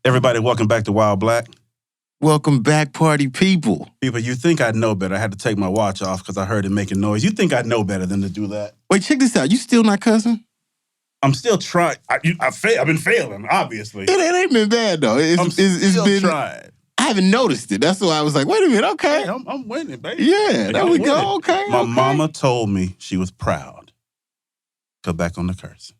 Everybody, welcome back to Wild Black. Welcome back, party people. People, you think I know better. I had to take my watch off because I heard it making noise. You think I know better than to do that? Wait, check this out. You still not cussing? I'm still trying. I've been failing, obviously. It ain't been bad, though. I'm still trying. I haven't noticed it. That's why I was like, wait a minute, okay. Hey, I'm winning, baby. Yeah, there we go, okay. My mama told me she was proud. Cut back on the curse.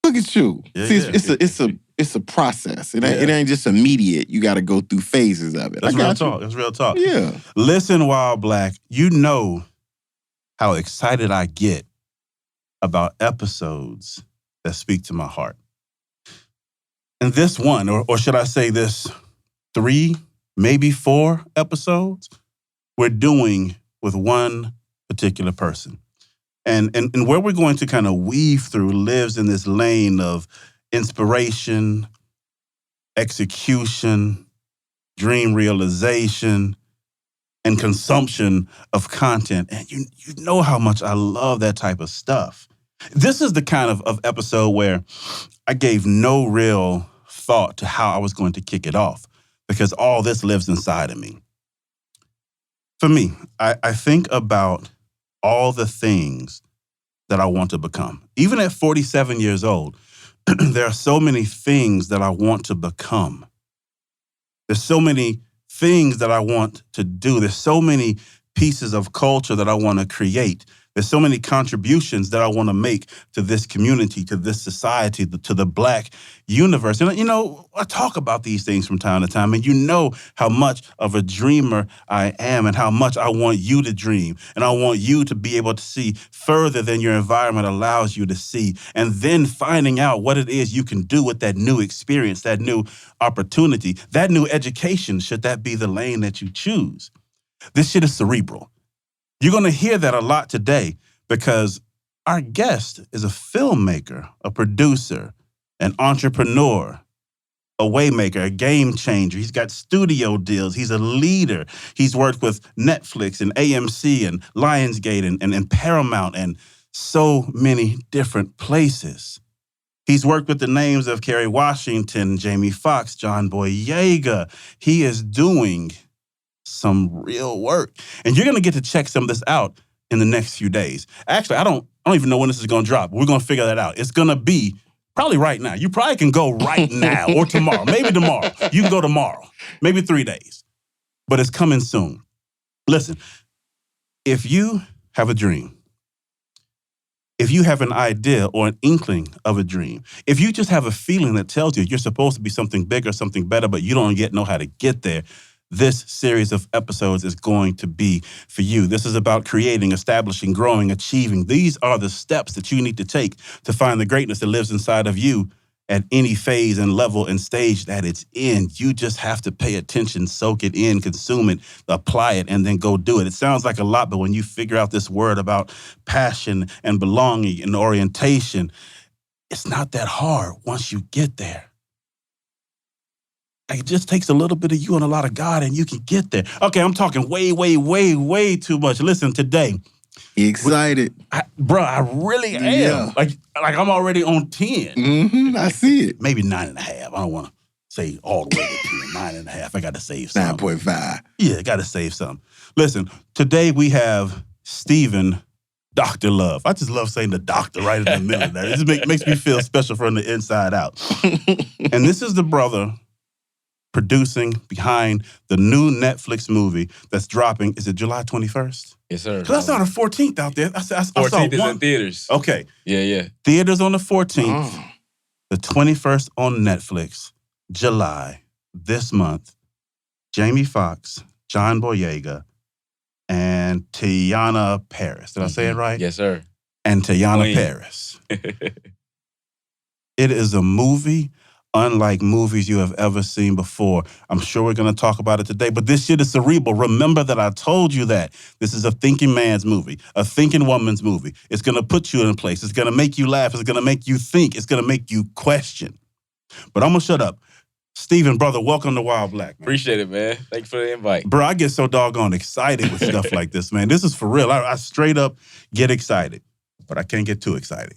Look at you. Yeah, See, it's a process. It ain't just immediate. You got to go through phases of it. That's real talk. That's real talk. Yeah. Listen, Wild Black, you know how excited I get about episodes that speak to my heart. And this one, or should I say this 3, maybe 4 episodes, we're doing with one particular person. And where we're going to kind of weave through lives in this lane of inspiration, execution, dream realization, and consumption of content. And you know how much I love that type of stuff. This is the kind of episode where I gave no real thought to how I was going to kick it off because all this lives inside of me. For me, I think about all the things that I want to become. Even at 47 years old, there are so many things that I want to become. There's so many things that I want to do. There's so many pieces of culture that I want to create. There's so many contributions that I want to make to this community, to this society, to the Black universe. And, you know, I talk about these things from time to time, and you know how much of a dreamer I am and how much I want you to dream. And I want you to be able to see further than your environment allows you to see. And then finding out what it is you can do with that new experience, that new opportunity, that new education, should that be the lane that you choose. This shit is cerebral. You're going to hear that a lot today because our guest is a filmmaker, a producer, an entrepreneur, a waymaker, a game changer. He's got studio deals. He's a leader. He's worked with Netflix and AMC and Lionsgate and Paramount and so many different places. He's worked with the names of Kerry Washington, Jamie Foxx, John Boyega. He is doing some real work. And you're going to get to check some of this out in the next few days. Actually, I don't even know when this is going to drop. We're going to figure that out. It's going to be probably right now. You probably can go right now or tomorrow. Maybe tomorrow. You can go tomorrow. Maybe 3 days. But it's coming soon. Listen, if you have a dream, if you have an idea or an inkling of a dream, if you just have a feeling that tells you you're supposed to be something bigger, something better, but you don't yet know how to get there, this series of episodes is going to be for you. This is about creating, establishing, growing, achieving. These are the steps that you need to take to find the greatness that lives inside of you at any phase and level and stage that it's in. You just have to pay attention, soak it in, consume it, apply it, and then go do it. It sounds like a lot, but when you figure out this word about passion and belonging and orientation, it's not that hard once you get there. It just takes a little bit of you and a lot of God, and you can get there. Okay, I'm talking way too much. Listen, today. Excited. I really am. Yeah. Like I'm already on 10. Mm-hmm, I see it. Maybe 9.5. I don't want to say all the way to 10. 9.5. I got to save something. 9.5. Yeah, I got to save something. Listen, today we have Stephen Dr. Love. I just love saying the doctor right in the middle of that. It just makes me feel special from the inside out. And this is the brother producing behind the new Netflix movie that's dropping. Is it July 21st? Yes, sir. Because I saw the 14th out there. I saw 14th is in theaters. Okay. Yeah. Theaters on the 14th. The 21st on Netflix. July, this month. Jamie Foxx, John Boyega, and Teyonah Parris. Did I say it right? Yes, sir. And Teyonah Parris. It is a movie unlike movies you have ever seen before. I'm sure we're going to talk about it today, but this shit is cerebral. Remember that I told you that. This is a thinking man's movie, a thinking woman's movie. It's going to put you in a place. It's going to make you laugh. It's going to make you think. It's going to make you question. But I'm going to shut up. Steven, brother, welcome to Wild Black. Man. Appreciate it, man. Thank you for the invite. Bro, I get so doggone excited with stuff like this, man. This is for real. I straight up get excited, but I can't get too excited.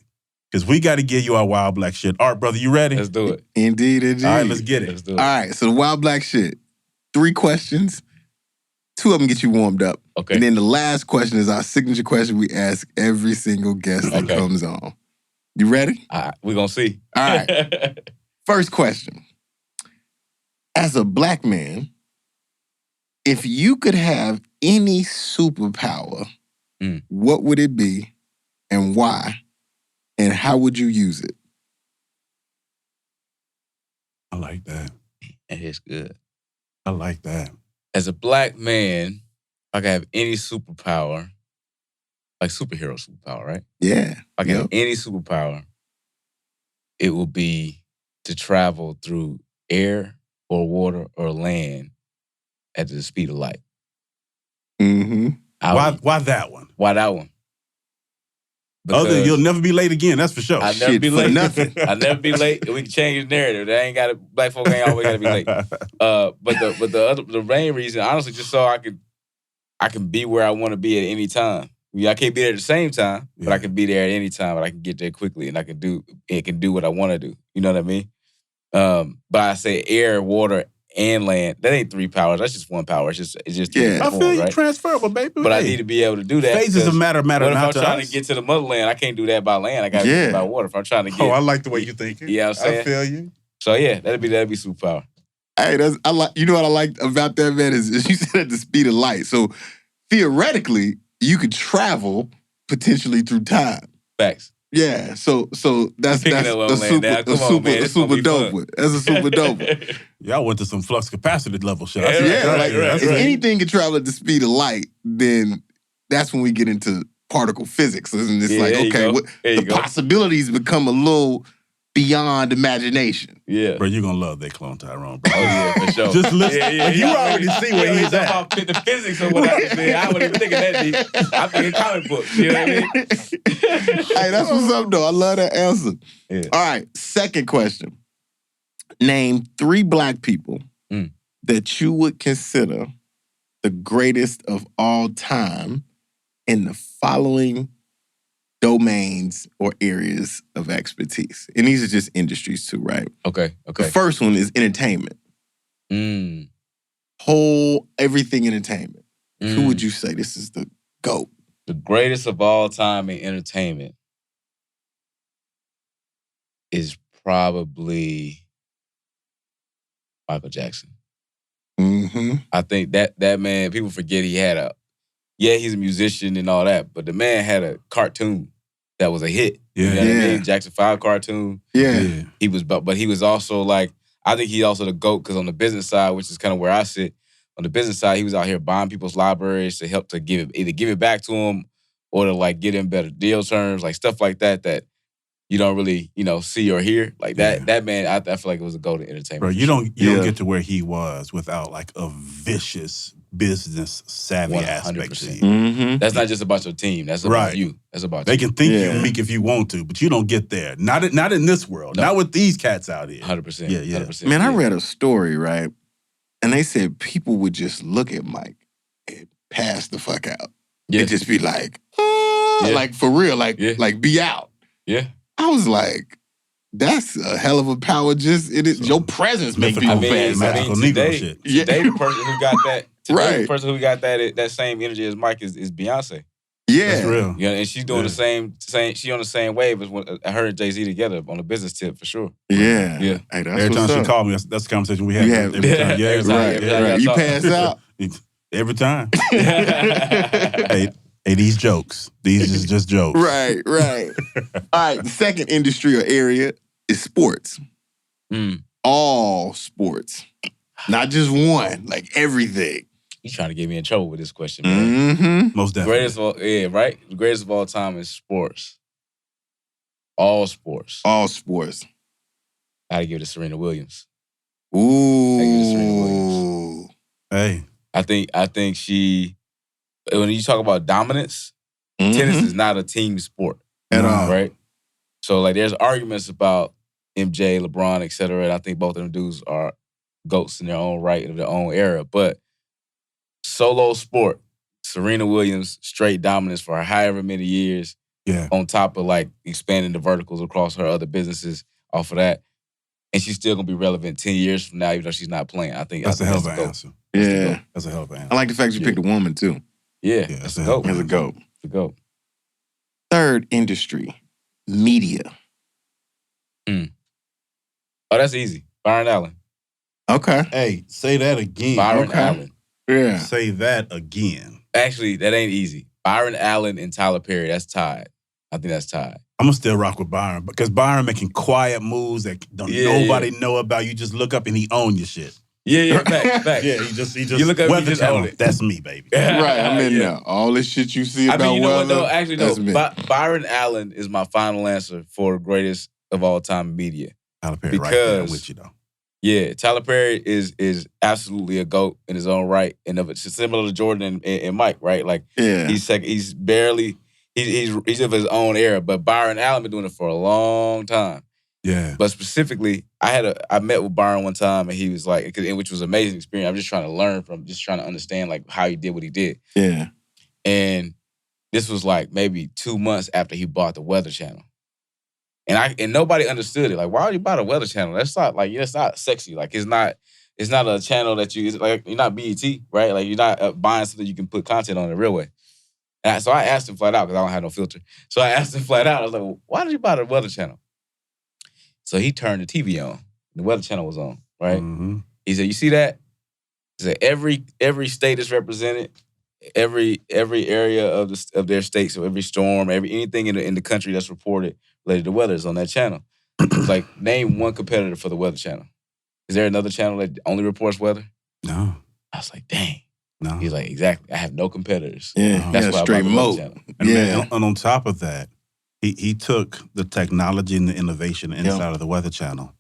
Because we got to give you our wild black shit. Art, brother, you ready? Let's do it. Indeed, indeed. All right, let's get it. Let's do it. All right, so the wild black shit. 3 questions. 2 of them get you warmed up. Okay. And then the last question is our signature question we ask every single guest that comes on. You ready? All right, we're going to see. All right. First question. As a black man, if you could have any superpower, what would it be and why? And how would you use it? I like that. It's good. I like that. As a black man, if I could have any superpower, like superhero superpower, right? Yeah. If I could have any superpower, it would be to travel through air or water or land at the speed of light. Mm-hmm. Why that one? Why that one? Other than you'll never be late again, that's for sure. I'll never be late. Nothing. I'll never be late. We can change the narrative. That ain't got to. Black folk ain't always got to be late. But the main reason, honestly, just so I can be where I want to be at any time. I can't be there at the same time, but I can be there at any time. But I can get there quickly, and I can do what I want to do. You know what I mean? But I say air, water, and land. That ain't 3 powers. That's just 1 power. It's just I feel you, right? Transferable, baby. But I need to be able to do that. Phases of matter what if not I'm to trying us? to get to the motherland? I can't do that by land. I got to do it by water. If I'm trying to get. Oh, I like the way you think. Yeah, I'm saying. I feel you. So yeah, that'd be superpower. Hey, you know what I like about that, man, is you said at the speed of light. So theoretically, you could travel potentially through time. Facts. Yeah, so that's a super dope one. That's a super dope one. Y'all went to some flux capacitor level shit. If anything can travel at the speed of light, then that's when we get into particle physics. And it's the possibilities become a little beyond imagination. Yeah. Bro, you're going to love that Cloned Tyrone, bro. Oh, yeah, for sure. Just listen. You already see where he's at. About the physics of what I was saying. I wasn't even thinking that deep. I'm thinking comic books. You know what I mean? Hey, that's what's up, though. I love that answer. Yeah. All right, second question. Name 3 black people that you would consider the greatest of all time in the following domains or areas of expertise. And these are just industries too, right? Okay. The first one is entertainment. Everything entertainment. Who would you say this is the GOAT? The greatest of all time in entertainment is probably Michael Jackson. Mm-hmm. I think that man, people forget he had he's a musician and all that, but the man had a cartoon that was a hit. Yeah. You know what I mean? Jackson 5 cartoon. Yeah. But he was also like, I think he's also the GOAT because on the business side, which is kind of where I sit, on the business side, he was out here buying people's libraries to help to either give it back to them or to like get him better deal terms, like stuff like that you don't really, see or hear. Like that man, I feel like it was a GOAT in entertainment. Bro, you don't get to where he was without like a vicious business savvy 100%. Aspect to you. Mm-hmm. That's not just about your team. That's about you. That's about they you. They can think you're weak if you want to, but you don't get there. Not in this world. No. Not with these cats out here. 100%. Yeah. 100%. Man, I read a story, right? And they said people would just look at Mike and pass the fuck out. Yeah. And just be like, like for real, like be out. Yeah. I was like, that's a hell of a power just in it. Your presence makes people pass out. Today the person who got that, the person who got that same energy as Mike is Beyonce. Yeah. That's real. Yeah, and she's doing the same, she on the same wave as her and Jay-Z together on the business tip for sure. Yeah. Yeah. Hey, that's every time she up. called me, that's the conversation we have. Every time. Yeah, every time. You pass out. Every time. Hey, these jokes. These is just jokes. Right. All right, the second industry or area is sports. All sports. Not just one, like everything. He's trying to get me in trouble with this question, man. Mm-hmm. Most definitely. The greatest of all time is sports. All sports. All sports. I gotta give it to Serena Williams. Ooh. I gotta give it to Serena Williams. Hey. I think she, when you talk about dominance, tennis is not a team sport. At all. Right? So like there's arguments about MJ, LeBron, et cetera, and I think both of them dudes are GOATs in their own right, in their own era. But solo sport, Serena Williams, straight dominance for however many years. Yeah. On top of like expanding the verticals across her other businesses off of that. And she's still gonna be relevant 10 years from now, even though she's not playing. I think That's a hell of the an GOAT. answer. Yeah. That's a hell of an answer. I like the fact you picked a woman, too. Yeah, Yeah, that's that's a GOAT. As a GOAT. It's a GOAT. Third industry, media. Oh, that's easy. Byron Allen. Okay. Hey, say that again. Byron Okay. Allen. Yeah. Say that again. Actually, that ain't easy. Byron Allen and Tyler Perry, that's tied. I think that's tied. I'm gonna still rock with Byron because Byron making quiet moves that nobody know about. You just look up and he own your shit. Yeah, back. Yeah, he just You look up, Weather you just Channel. own it. That's me, baby. Right, I'm in there. All this shit you see about you know weather, what though? Actually, no. that's me. Byron Allen is my final answer for greatest of all time in media. Tyler Perry, right there. I'm Because- with you though. Yeah, Tyler Perry is absolutely a GOAT in his own right, and of it's similar to Jordan and Mike, right? Like Yeah. he's barely he's of his own era, but Byron Allen been doing it for a long time. Yeah. But specifically, I met with Byron one time, and he was like, which was an amazing experience. I'm just trying to learn from, just trying to understand like how he did what he did. Yeah. And this was like maybe 2 months after he bought the Weather Channel. And nobody understood it. Like, why would you buy the Weather Channel? That's not like, it's not sexy. Like, it's not a channel that it's like, you're not BET, right? Like, you're not buying something you can put content on the real way. And so I asked him flat out, because I don't have no filter. So I asked him flat out. I was like, well, why did you buy the Weather Channel? So he turned the TV on. The Weather Channel was on, right? Mm-hmm. He said, you see that? He said, every state is represented. Every area of their state, so every storm, anything in the country that's reported related to weather is on that channel. It's like, name one competitor for the Weather Channel. Is there another channel that only reports weather? No. I was like, dang. No. He's like, exactly. I have no competitors. Yeah. That's yeah, why I straight bought the Weather moat. Channel. And, Yeah. man, and on top of that, he took the technology and the innovation inside of the Weather Channel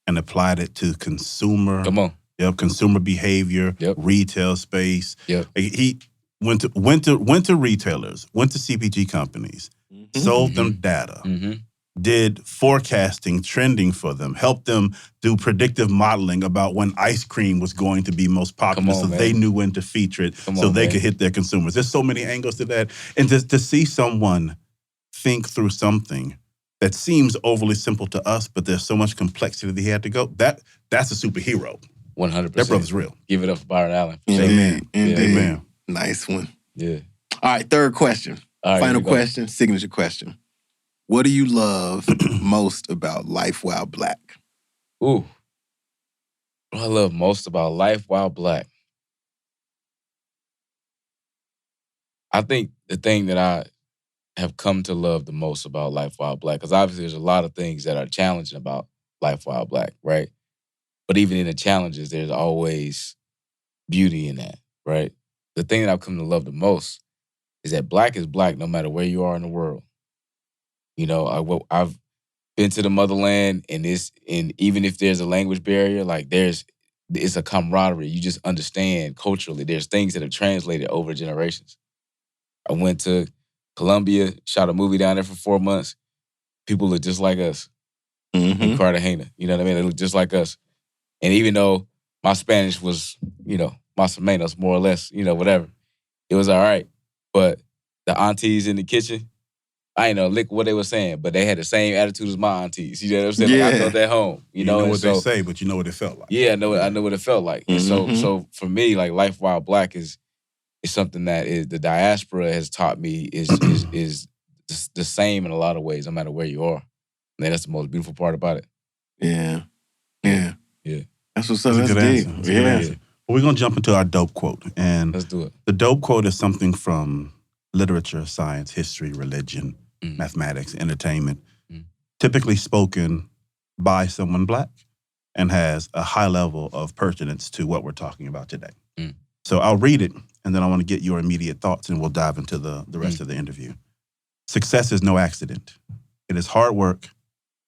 and applied it to consumer. Come on. Consumer behavior, Yep. retail space. Yep. He went to retailers, went to CPG companies, sold them data, Mm-hmm. did forecasting, trending for them, helped them do predictive modeling about when ice cream was going to be most popular, Come on, so man. they knew when to feature it, Come so on, they man. could hit their consumers. There's so many angles to that, and to see someone think through something that seems overly simple to us, but there's so much complexity that he had to go. That's a superhero. 100%. That brother's real. Give it up for Byron Allen. Amen. Indeed. Amen. Nice one. Yeah. All right, third question. All right, Final here we go. question, signature question. What do you love most about life while black? Ooh. What I love most about life while black. I think the thing that I have come to love the most about life while black, because obviously there's a lot of things that are challenging about life while black, right? But even in the challenges, there's always beauty in that, right? The thing that I've come to love the most is that black is black no matter where you are in the world. You know, I've been to the motherland, and even if there's a language barrier, like it's a camaraderie. You just understand culturally. There's things that have translated over generations. I went to Colombia, shot a movie down there for 4 months. People look just like us in Cartagena. You know what I mean? They look just like us. And even though my Spanish was, más o menos, more or less, whatever, it was all right. But the aunties in the kitchen, I ain't know lick what they were saying, but they had the same attitude as my aunties. You know what I'm saying? Like, I felt at home. You know and what they say, but you know what it felt like. Yeah, I know what it felt like. And so for me, like life while black is something that is the diaspora has taught me is the same in a lot of ways, no matter where you are. And that's the most beautiful part about it. Yeah. That's what's up. That's a That's good deep. answer. That's a good answer. Well, we're going to jump into our dope quote. And Let's do it. the dope quote is something from literature, science, history, religion, mathematics, entertainment, typically spoken by someone black and has a high level of pertinence to what we're talking about today. So I'll read it, and then I want to get your immediate thoughts, and we'll dive into the rest of the interview. Success is no accident. It is hard work,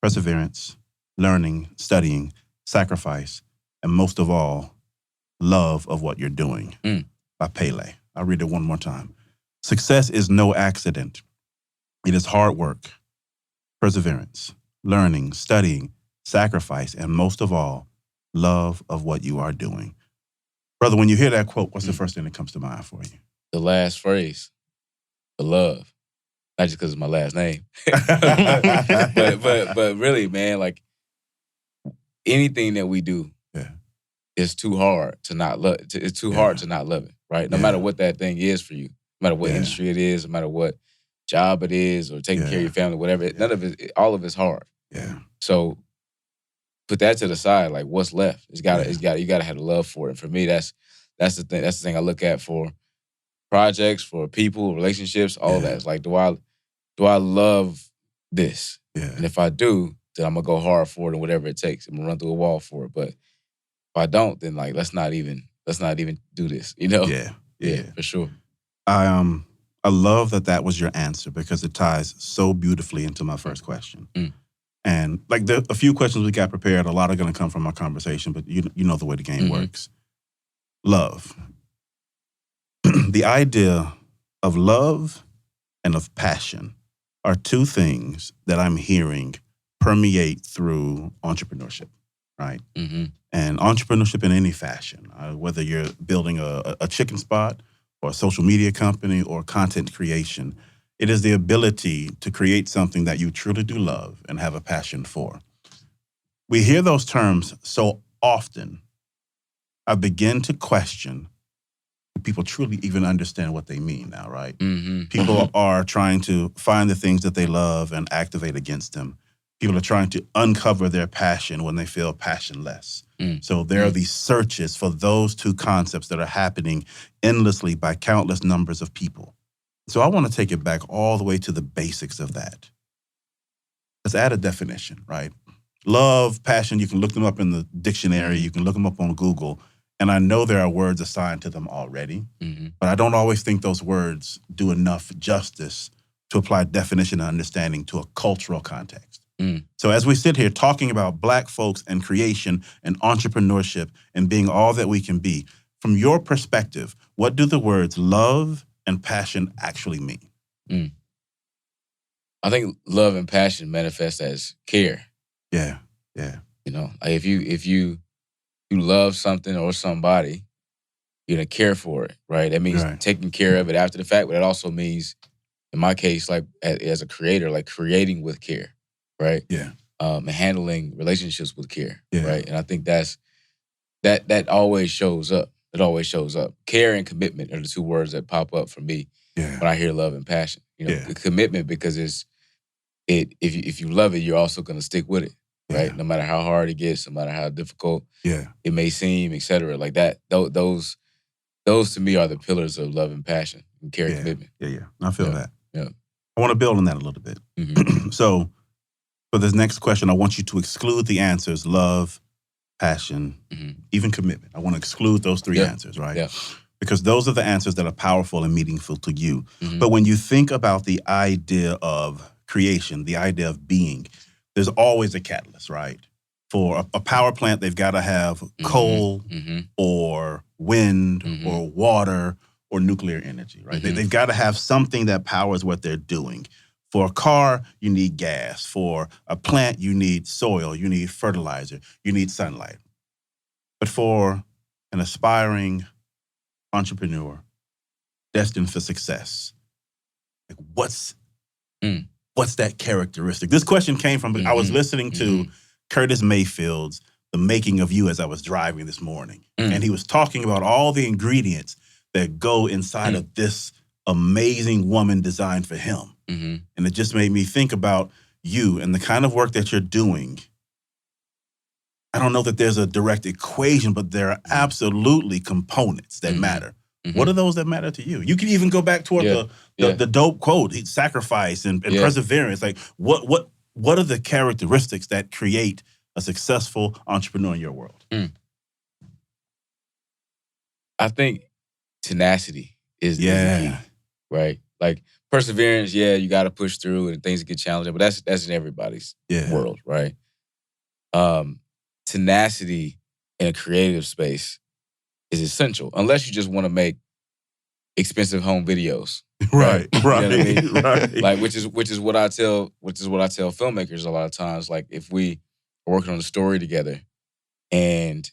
perseverance, learning, studying, sacrifice, and most of all, love of what you're doing. By Pele. I'll read it one more time. Success is no accident. It is hard work, perseverance, learning, studying, sacrifice, and most of all, love of what you are doing. Brother, when you hear that quote, what's the first thing that comes to mind for you? The last phrase, the love. Not just because it's my last name. but really, man, like anything that we do is too hard to not love. It's too hard to not love it, right? No matter what that thing is for you, no matter what industry it is, no matter what job it is, or taking care of your family, whatever. None of it, all of it's hard. Yeah. So put that to the side. Like, what's left? You gotta have the love for it. And for me, that's the thing. That's the thing I look at for projects, for people, relationships, all that. It's like, do I love this? Yeah. And if I do, then I'm gonna go hard for it and whatever it takes. I'm gonna run through a wall for it. But if I don't, then like let's not even do this. You know? Yeah, for sure. I love that was your answer because it ties so beautifully into my first question. And like a few questions we got prepared, a lot are going to come from our conversation, but you know the way the game works. Love. The idea of love and of passion are two things that I'm hearing permeate through entrepreneurship, right? And entrepreneurship in any fashion, whether you're building a chicken spot or a social media company or content creation, it is the ability to create something that you truly do love and have a passion for. We hear those terms so often, I begin to question if people truly even understand what they mean now, right? People are trying to find the things that they love and activate against them. People are trying to uncover their passion when they feel passionless. So there are these searches for those two concepts that are happening endlessly by countless numbers of people. So I want to take it back all the way to the basics of that. Let's add a definition, right? Love, passion, you can look them up in the dictionary, you can look them up on Google, and I know there are words assigned to them already, but I don't always think those words do enough justice to apply definition and understanding to a cultural context. So as we sit here talking about Black folks and creation and entrepreneurship and being all that we can be, from your perspective, what do the words love and passion actually mean? I think love and passion manifest as care. Yeah. You know, like if you love something or somebody, you're gonna care for it, right? That means taking care of it after the fact, but it also means, in my case, like as a creator, like creating with care, right? And handling relationships with care, right? And I think that always shows up. It always shows up. Care and commitment are the two words that pop up for me when I hear love and passion. You know, the commitment because if you love it, you're also gonna stick with it, right? No matter how hard it gets, no matter how difficult it may seem, et cetera. Like that, those to me are the pillars of love and passion and care and commitment. I feel that. Yeah. I want to build on that a little bit. So for this next question, I want you to exclude the answers love, passion, even commitment. I want to exclude those three answers, right? Because those are the answers that are powerful and meaningful to you. But when you think about the idea of creation, the idea of being, there's always a catalyst, right? For a power plant, they've got to have coal or wind or water or nuclear energy, right? They've got to have something that powers what they're doing. For a car, you need gas. For a plant, you need soil, you need fertilizer, you need sunlight. But for an aspiring entrepreneur destined for success, like what's that characteristic? This question came from, I was listening to Curtis Mayfield's The Making of You as I was driving this morning. And he was talking about all the ingredients that go inside of this amazing woman designed for him. And it just made me think about you and the kind of work that you're doing. I don't know that there's a direct equation, but there are absolutely components that matter. What are those that matter to you? You can even go back toward the dope quote, sacrifice and perseverance. Like what are the characteristics that create a successful entrepreneur in your world? I think tenacity is the key, right? Like perseverance, you got to push through and things get challenging, but that's in everybody's world, right? Tenacity in a creative space is essential, unless you just want to make expensive home videos, right? You know what I mean? Right. Like which is what I tell filmmakers a lot of times. Like if we are working on a story together, and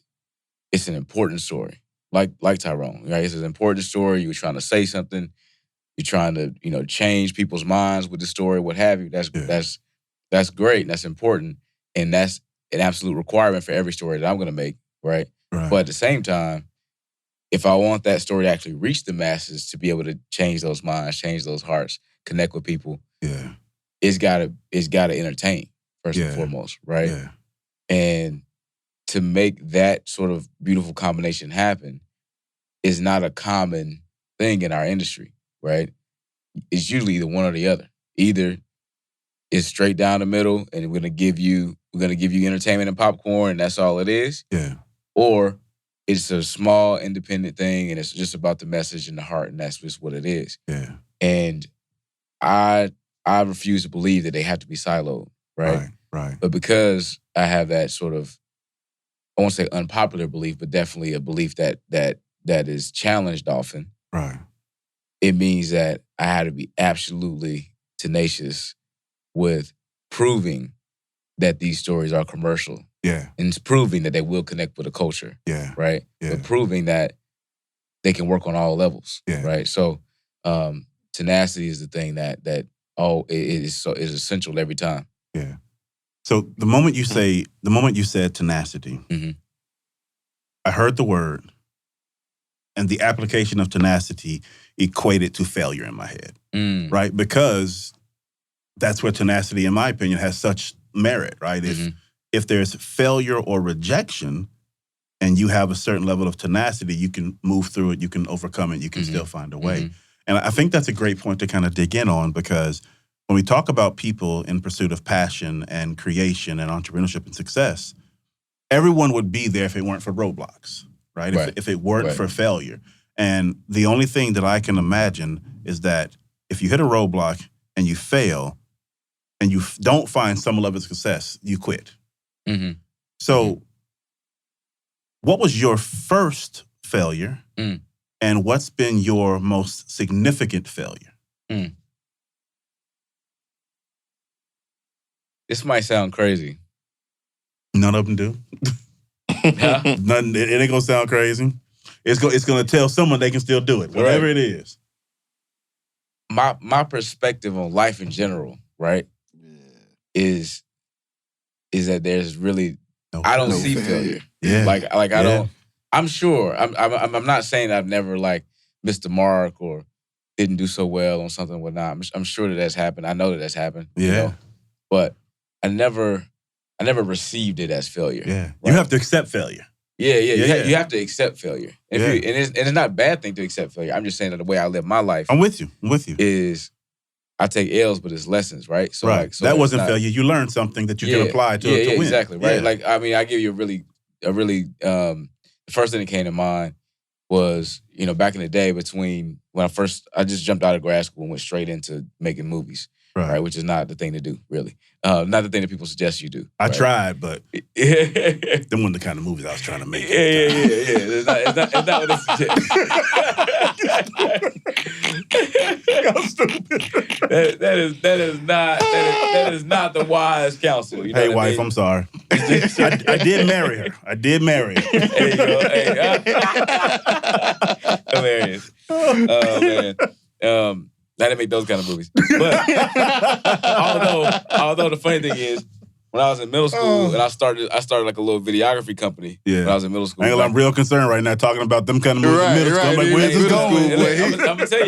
it's an important story, like Tyrone, right? It's an important story. You're trying to say something. you're trying to, change people's minds with the story, what have you. That's great. And that's important. And that's an absolute requirement for every story that I'm going to make, right? But at the same time, if I want that story to actually reach the masses, to be able to change those minds, change those hearts, connect with people, it's gotta entertain first and foremost, right? Yeah. And to make that sort of beautiful combination happen is not a common thing in our industry, right? It's usually either one or the other. Either it's straight down the middle, and we're gonna give you entertainment and popcorn, and that's all it is. Yeah. Or it's a small independent thing, and it's just about the message and the heart, and that's just what it is. Yeah. And I refuse to believe that they have to be siloed, right? Right. But because I have that sort of, I won't say unpopular belief, but definitely a belief that is challenged often. Right. It means that I had to be absolutely tenacious with proving that these stories are commercial. Yeah. And it's proving that they will connect with the culture. Yeah. Right? Yeah. But proving that they can work on all levels. Yeah. Right? So tenacity is the thing that is essential every time. Yeah. So the moment you said tenacity, I heard the word, and the application of tenacity equated to failure in my head, right? Because that's where tenacity, in my opinion, has such merit, right? If there's failure or rejection, and you have a certain level of tenacity, you can move through it, you can overcome it, you can still find a way. And I think that's a great point to kind of dig in on, because when we talk about people in pursuit of passion and creation and entrepreneurship and success, everyone would be there if it weren't for roadblocks, right? If it weren't for failure. And the only thing that I can imagine is that if you hit a roadblock and you fail and you don't find some level of success, you quit. So what was your first failure and what's been your most significant failure? This might sound crazy. None of them do. Nothing. It ain't gonna sound crazy. It's gonna tell someone they can still do it, whatever it is. My perspective on life in general, right, is that there's really I don't see failure. Yeah. Like I don't. I'm sure. I'm not saying I've never missed the mark or didn't do so well on something or whatnot. I'm sure that's happened. I know that's happened. Yeah. But I never received it as failure. Yeah. Right? You have to accept failure. Yeah. You have to accept failure. And it's not a bad thing to accept failure. I'm just saying that the way I live my life. I'm with you. Is I take L's, but it's lessons, right? So so that wasn't failure. You learned something that you can apply to win. Exactly, right? I give you a really the first thing that came to mind was, back in the day between when I just jumped out of grad school and went straight into making movies. Right, which is not the thing to do, really. Not the thing that people suggest you do. I tried, but them weren't the kind of movies I was trying to make. It's not what it suggests. That is not the wise counsel. You know hey, wife, I'm sorry. I did marry her. There you go. Hilarious. Oh man. I didn't make those kind of movies. But although the funny thing is, when I was in middle school and I started like a little videography company when I was in middle school. I'm real concerned right now talking about them kind of movies in middle school. I'm like, where's this going?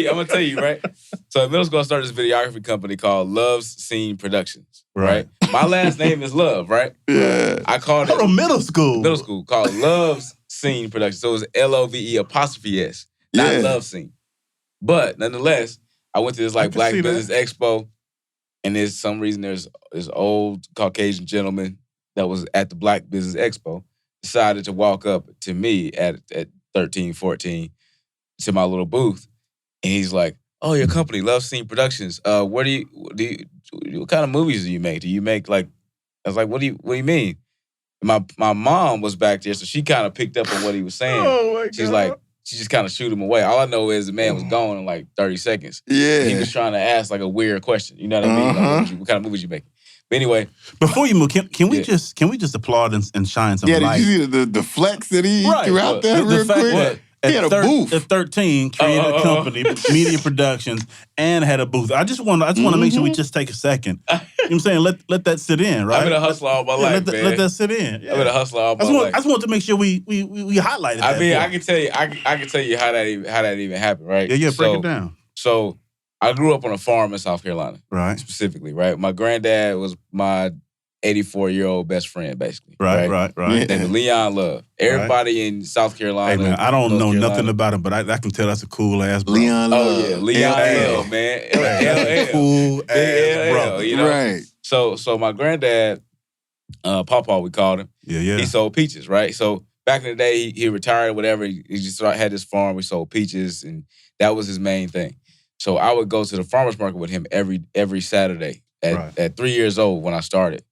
I'm gonna tell you, right? So in middle school, I started this videography company called Love's Scene Productions. Right? My last name is Love, right? Yeah. I called it middle school. Middle school called Love's Scene Productions. So it was LOVE', not Love Scene. But nonetheless, I went to this Black Business Expo, and there's some reason there's this old Caucasian gentleman that was at the Black Business Expo decided to walk up to me at 13, 14 to my little booth, and he's like, "Oh, your company, Love Scene Productions. What kind of movies do you make? Do you make I was like, what do you mean?" And my mom was back there, so she kind of picked up on what he was saying. Oh my God. She's like, she just kind of shoot him away. All I know is the man was gone in 30 seconds. Yeah. And he was trying to ask a weird question. You know what I mean? What kind of movies you make? But anyway. Before you move, can we just applaud and shine some light? Did you see the flex that he threw out there real quick? He had a booth. At 13, created a company, Media Productions, and had a booth. I just want to make sure we just take a second. You know what I'm saying? Let that sit in, right? I've been a hustler all my life, man. Let that sit in. Yeah. I've been a hustler all my life. I just want to make sure we highlighted that. I mean, I can tell you how that even happened, right? Yeah, break it down. So I grew up on a farm in South Carolina, right? Specifically, right? My granddad was my 84-year-old best friend, basically. Right. His name is Leon Love. Everybody in South Carolina. Hey, man, I don't know nothing about him, but I can tell that's a cool ass bro. Leon Love. Oh, yeah. Leon Love, man. LL. Cool ass bro. You know? Right. So my granddad, Pawpaw, we called him. Yeah. He sold peaches, right? So back in the day, he retired, whatever. He just had this farm. We sold peaches, and that was his main thing. So I would go to the farmer's market with him every Saturday at 3 years old when I started.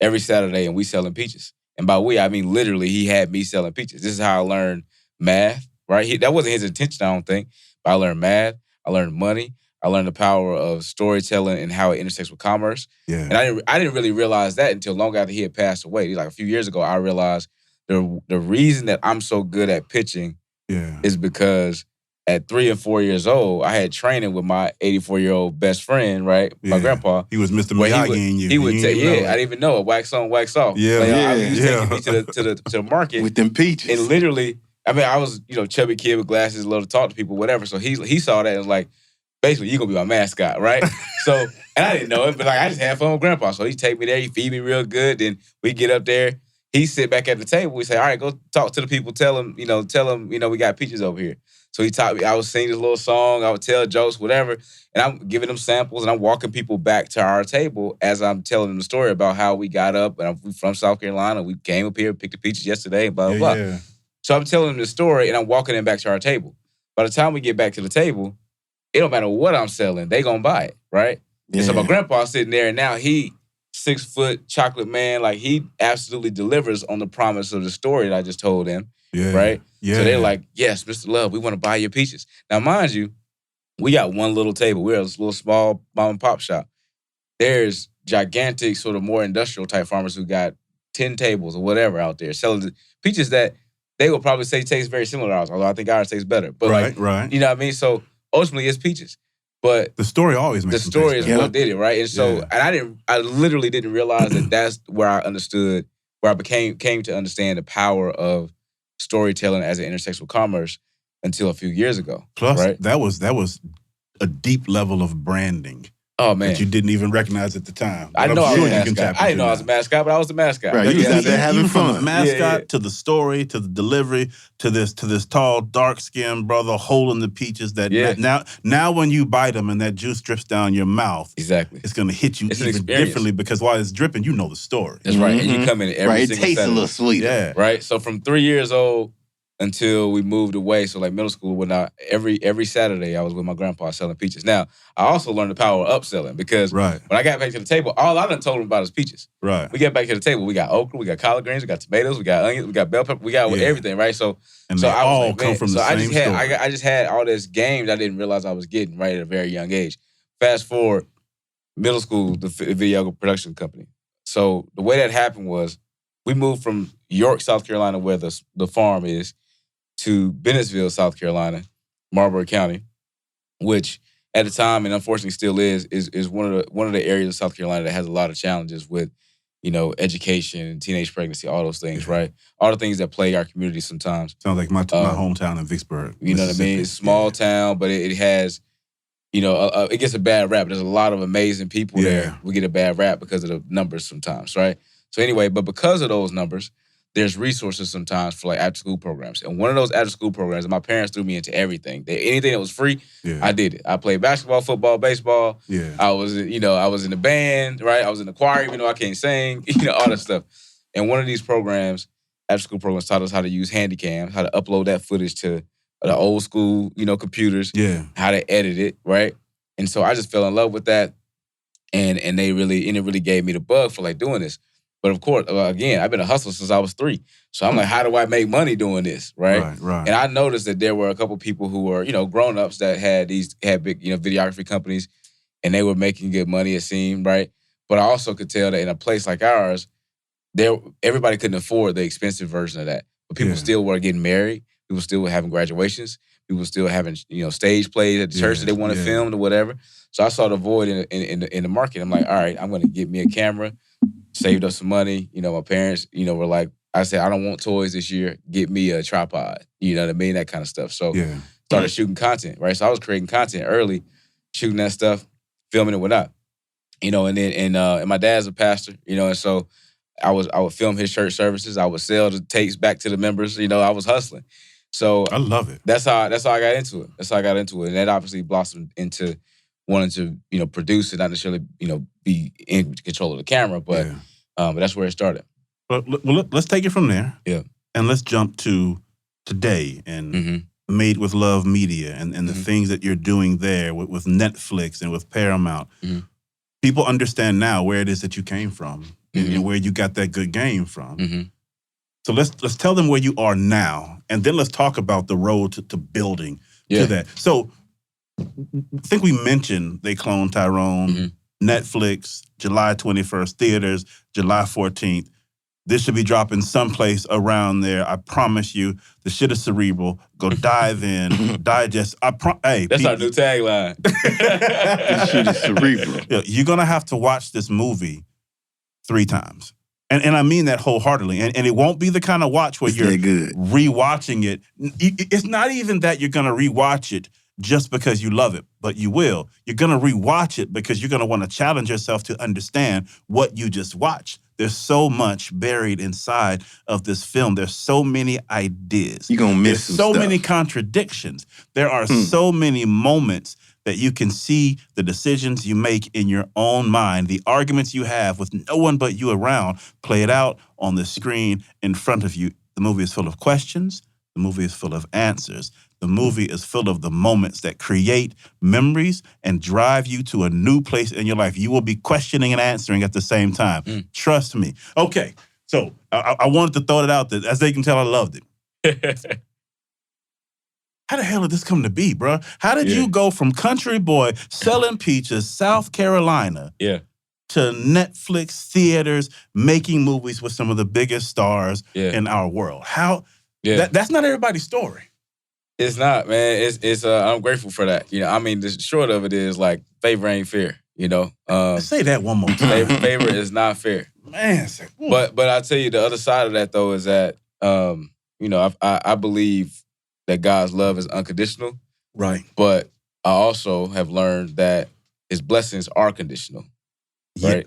Every Saturday, and we selling peaches. And by we, I mean literally he had me selling peaches. This is how I learned math, right? That wasn't his intention, I don't think. But I learned math. I learned money. I learned the power of storytelling and how it intersects with commerce. Yeah. And I didn't really realize that until long after he had passed away. Like a few years ago, I realized the reason that I'm so good at pitching is because at 3 and 4 years old, I had training with my 84-year-old best friend, right? My grandpa. He was Mr. Miyagi in you. He would say, I didn't even know it. Wax on, wax off. Yeah. He was taking me to the market. With them peaches. And literally, I mean, I was, chubby kid with glasses, love to talk to people, whatever. So he saw that and was like, basically, you're going to be my mascot, right? So, and I didn't know it, but like I just had fun with grandpa. So he'd take me there, he'd feed me real good. Then we get up there. He'd sit back at the table. We say, all right, go talk to the people. Tell them, we got peaches over here. So he taught me, I would sing this little song, I would tell jokes, whatever, and I'm giving them samples, and I'm walking people back to our table as I'm telling them the story about how we got up, and I'm from South Carolina, we came up here, picked the peaches yesterday, blah, blah, blah. So I'm telling them the story, and I'm walking them back to our table. By the time we get back to the table, it don't matter what I'm selling, they gonna buy it, right? Yeah. And so my grandpa's sitting there, and now he, 6-foot chocolate man, like he absolutely delivers on the promise of the story that I just told them. Yeah. Right? Yeah. So they're like, yes, Mr. Love, we want to buy your peaches. Now, mind you, we got one little table. We're a little small mom and pop shop. There's gigantic, sort of more industrial type farmers who got 10 tables or whatever out there selling peaches that they will probably say taste very similar to ours, although I think ours tastes better. But right. You know what I mean? So ultimately it's peaches. But the story always makes the story is what did it, right? And so, and I literally didn't realize that that's where I understood, where I came to understand the power of storytelling as it intersects with commerce until a few years ago. Plus, right? that was a deep level of branding. Oh, man. That you didn't even recognize at the time. I know I was a mascot. I didn't know I was a mascot, but I was the mascot. Right, you was out there having fun. From the mascot to the story, to the delivery, to this tall, dark-skinned brother holding the peaches that now when you bite them and that juice drips down your mouth, exactly, it's going to hit you even differently because while it's dripping, you know the story. That's right. And you come in every single It tastes Saturday. a little sweeter. Yeah. Right? So from 3 years old until we moved away, so like middle school, every Saturday I was with my grandpa selling peaches. Now, I also learned the power of upselling because when I got back to the table, all I done told him about is peaches. Right. We get back to the table, we got okra, we got collard greens, we got tomatoes, we got onions, we got bell pepper, we got everything, right? So they I all was like, come from the same story. I just had all this game that I didn't realize I was getting right at a very young age. Fast forward, middle school, the video production company. So the way that happened was we moved from York, South Carolina, where the farm is, to Bennettsville, South Carolina, Marlborough County, which at the time and unfortunately still is one of the areas of South Carolina that has a lot of challenges with, education, teenage pregnancy, all those things, right? All the things that plague our community sometimes. Sounds like my hometown in Vicksburg. You know what I mean? It's a small town, but it has, it gets a bad rap. There's a lot of amazing people there. We get a bad rap because of the numbers sometimes, right? So anyway, but because of those numbers, there's resources sometimes for like after school programs. And one of those after school programs, my parents threw me into everything. Anything that was free, I did it. I played basketball, football, baseball. Yeah. I was in the band, right? I was in the choir, even though I can't sing, all that stuff. And one of these programs, after school programs, taught us how to use Handycam, how to upload that footage to the old school, computers. Yeah. How to edit it, right? And so I just fell in love with that. And it really gave me the bug for like doing this. But of course, again, I've been a hustler since I was 3. So I'm like, how do I make money doing this, right? Right. And I noticed that there were a couple people who were, grown-ups that had big, videography companies, and they were making good money, it seemed, right? But I also could tell that in a place like ours, everybody couldn't afford the expensive version of that. But people still were getting married. People still were having graduations. People still having, stage plays at the church that they want to film or whatever. So I saw the void in the market. I'm like, all right, I'm going to get me a camera, saved up some money. My parents, were like, I said, I don't want toys this year. Get me a tripod. You know what I mean? That kind of stuff. So started shooting content, right? So I was creating content early, shooting that stuff, filming it, whatnot. And then and my dad's a pastor, and so I would film his church services. I would sell the tapes back to the members. I was hustling. So I love it. That's how I got into it. That's how I got into it. And that obviously blossomed into wanting to, produce it, not necessarily, be in control of the camera, but that's where it started. Well, let's take it from there. Yeah. And let's jump to today and Made with Love Media and the things that you're doing there with Netflix and with Paramount. People understand now where it is that you came from and where you got that good game from. So let's tell them where you are now, and then let's talk about the road to building to that. So I think we mentioned they cloned Tyrone, Netflix, July 21st, theaters, July 14th. This should be dropping someplace around there. I promise you, the shit is cerebral. Go dive in, digest. Hey, that's our new tagline. This shit is cerebral. You're gonna have to watch this movie 3 times. And I mean that wholeheartedly. And it won't be the kind of watch where you're rewatching it. It's not even that you're going to rewatch it just because you love it, but you will. You're going to rewatch it because you're going to want to challenge yourself to understand what you just watched. There's so much buried inside of this film. There's so many ideas. You're going to miss so many contradictions. There are so many moments that you can see the decisions you make in your own mind, the arguments you have with no one but you around, play it out on the screen in front of you. The movie is full of questions. The movie is full of answers. The movie is full of the moments that create memories and drive you to a new place in your life. You will be questioning and answering at the same time. Trust me. Okay, so I wanted to throw it out there. As they can tell, I loved it. How the hell did this come to be, bro? How did you go from country boy selling peaches, South Carolina, to Netflix theaters, making movies with some of the biggest stars in our world? How? That's not everybody's story. It's not, man. It's. I'm grateful for that. The short of it is like favor ain't fair. Say that one more time. Favor is not fair, man. But I tell you, the other side of that though is that I believe that God's love is unconditional. Right. But I also have learned that his blessings are conditional. Right?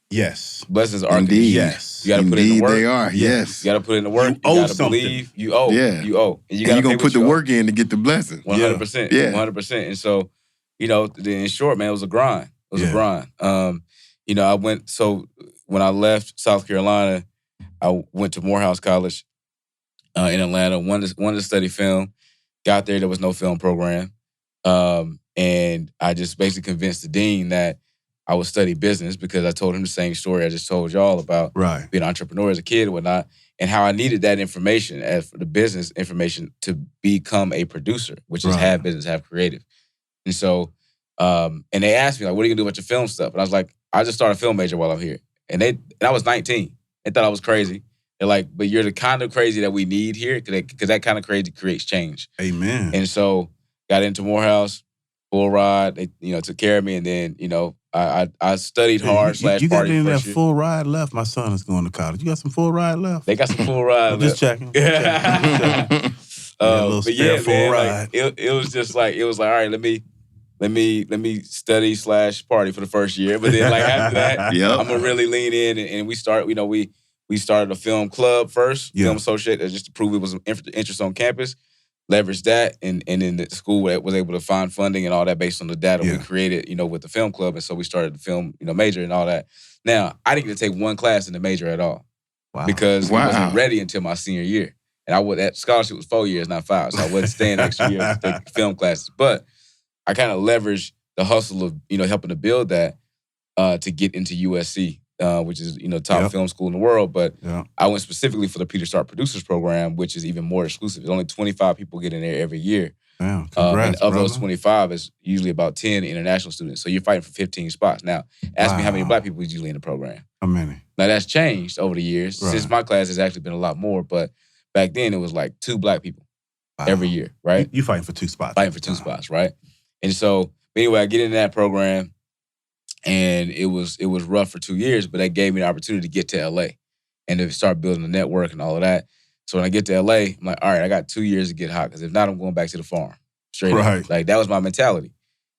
Yes. Blessings are conditional. Yes. You got to put in the work. They are, yes. You got to put in the work. You got to believe. You owe. Yeah. You owe. And you're going to put the work in to get the blessing. 100%. Yeah. 100%. And so, in short, man, it was a grind. It was a grind. I went, so when I left South Carolina, I went to Morehouse College in Atlanta, wanted to study film. Got there was no film program. And I just basically convinced the dean that I would study business because I told him the same story I just told y'all about being an entrepreneur as a kid and whatnot, and how I needed that information, the business information, to become a producer, which is have business, have creative. And so, and they asked me, like, what are you going to do about your film stuff? And I was like, I just started a film major while I'm here. And I was 19. They thought I was crazy. They're like, but you're the kind of crazy that we need here because that kind of crazy creates change. Amen. And so got into Morehouse, full ride. They, took care of me. And then, I studied hard. You got any of that full ride left? My son is going to college. You got some full ride left? They got some full ride left. Just checking. But yeah, man, like, it was just like, all right, let me study / party for the first year. But then like after that, I'm gonna really lean in and we start, we started a film club first, film associate, just to prove it was an interest on campus. Leveraged that, and then the school was able to find funding and all that based on the data we created, with the film club. And so we started the film, major and all that. Now, I didn't get to take one class in the major at all. Wow. Because I wasn't ready until my senior year. And that scholarship was 4 years, not 5. So I wasn't staying the extra year to take film classes. But I kind of leveraged the hustle of, helping to build that to get into USC. Which is, top film school in the world. But I went specifically for the Peter Stark Producers Program, which is even more exclusive. There's only 25 people get in there every year. Wow, congrats, and of those 25, is usually about 10 international students. So you're fighting for 15 spots. Now, ask me how many black people is usually in the program. How many? Now, that's changed over the years. Since my class has actually been a lot more. But back then, it was like 2 black people. every year, right? You fighting for 2 spots. Fighting for 2 spots, right? And so anyway, I get into that program, and it was rough for 2 years, but that gave me the opportunity to get to LA and to start building a network and all of that. So when I get to LA, I'm like, all right, I got 2 years to get hot, because if not, I'm going back to the farm. Straight up. Like, that was my mentality.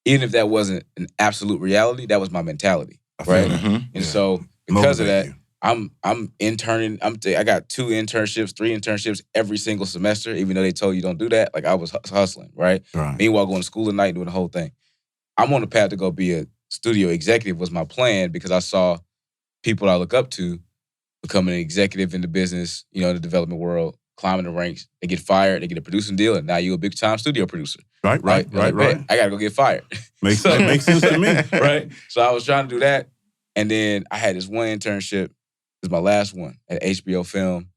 Even if that wasn't an absolute reality, that was my mentality, right? And so because of that, I'm interning. I got 2 internships, 3 internships every single semester, even though they told you don't do that. Like, I was hustling, right? Meanwhile, going to school at night, doing the whole thing. I'm on the path to go be a studio executive was my plan, because I saw people I look up to becoming an executive in the business, in the development world, climbing the ranks. They get fired, they get a producing deal, and now you're a big-time studio producer. Right. I got to go get fired. Makes sense to me. Right? So I was trying to do that, and then I had this one internship. This is my last one at HBO Film.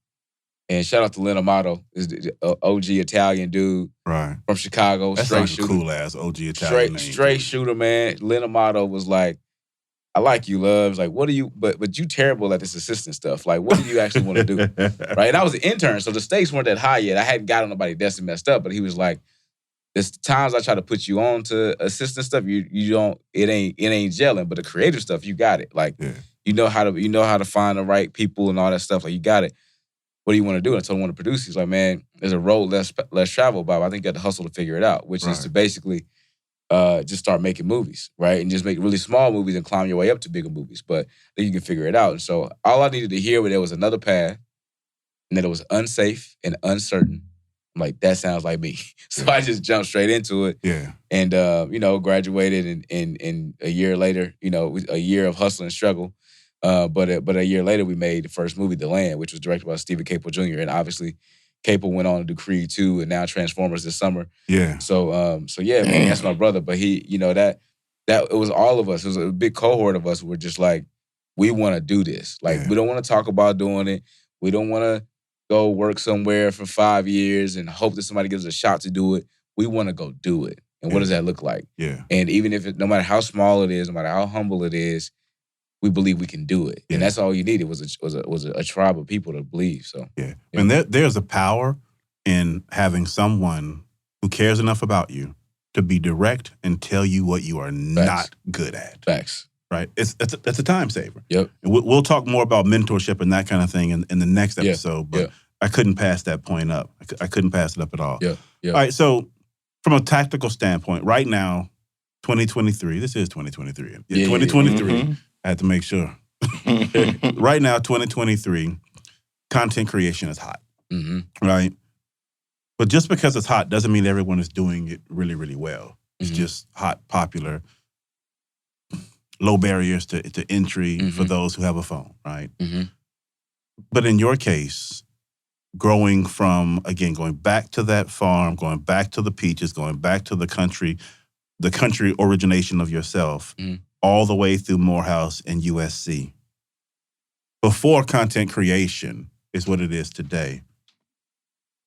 And shout out to Len Amato, is the OG Italian dude from Chicago. That's straight shooter. Cool ass OG Italian name. Straight shooter, man. Len Amato was like, I like you, love. It's like, what do you, but you terrible at this assistant stuff. Like, what do you actually want to do? Right? And I was an intern, so the stakes weren't that high yet. I hadn't got on nobody's desk and messed up, but he was like, there's times I try to put you on to assistant stuff, you don't, it ain't gelling, but the creative stuff, you got it. Like, you know how to find the right people and all that stuff. Like, you got it. What do you want to do? And I told him I want to produce. He's like, man, there's a road less traveled by. I think you got to hustle to figure it out, which is to basically just start making movies, right? And just make really small movies and climb your way up to bigger movies. But then you can figure it out. And so all I needed to hear was there was another path, and that it was unsafe and uncertain. I'm like, that sounds like me. So I just jumped straight into it. Yeah. And, graduated and a year later, a year of hustle and struggle. But a year later, we made the first movie, The Land, which was directed by Stephen Caple Jr. And obviously, Caple went on to do Creed 2 and now Transformers this summer. Yeah. So yeah, man, that's my brother. But he, that it was all of us. It was a big cohort of us who were just like, we want to do this. Like, we don't want to talk about doing it. We don't want to go work somewhere for 5 years and hope that somebody gives us a shot to do it. We want to go do it. And what does that look like? Yeah. And even if no matter how small it is, no matter how humble it is, we believe we can do it. And that's all you needed was a tribe of people to believe. So And there's a power in having someone who cares enough about you to be direct and tell you what you are not good at. Facts. Right? It's a time saver. Yep. And we'll talk more about mentorship and that kind of thing in the next episode, but I couldn't pass that point up. I couldn't pass it up at all. Yeah. All right, so from a tactical standpoint, right now, 2023, this is 2023. 2023. I had to make sure. Right now, 2023, content creation is hot, right? But just because it's hot doesn't mean everyone is doing it really, really well. It's just hot, popular, low barriers to entry for those who have a phone, right? But in your case, going back to that farm, going back to the peaches, going back to the country origination of yourself, all the way through Morehouse and USC. Before content creation is what it is today,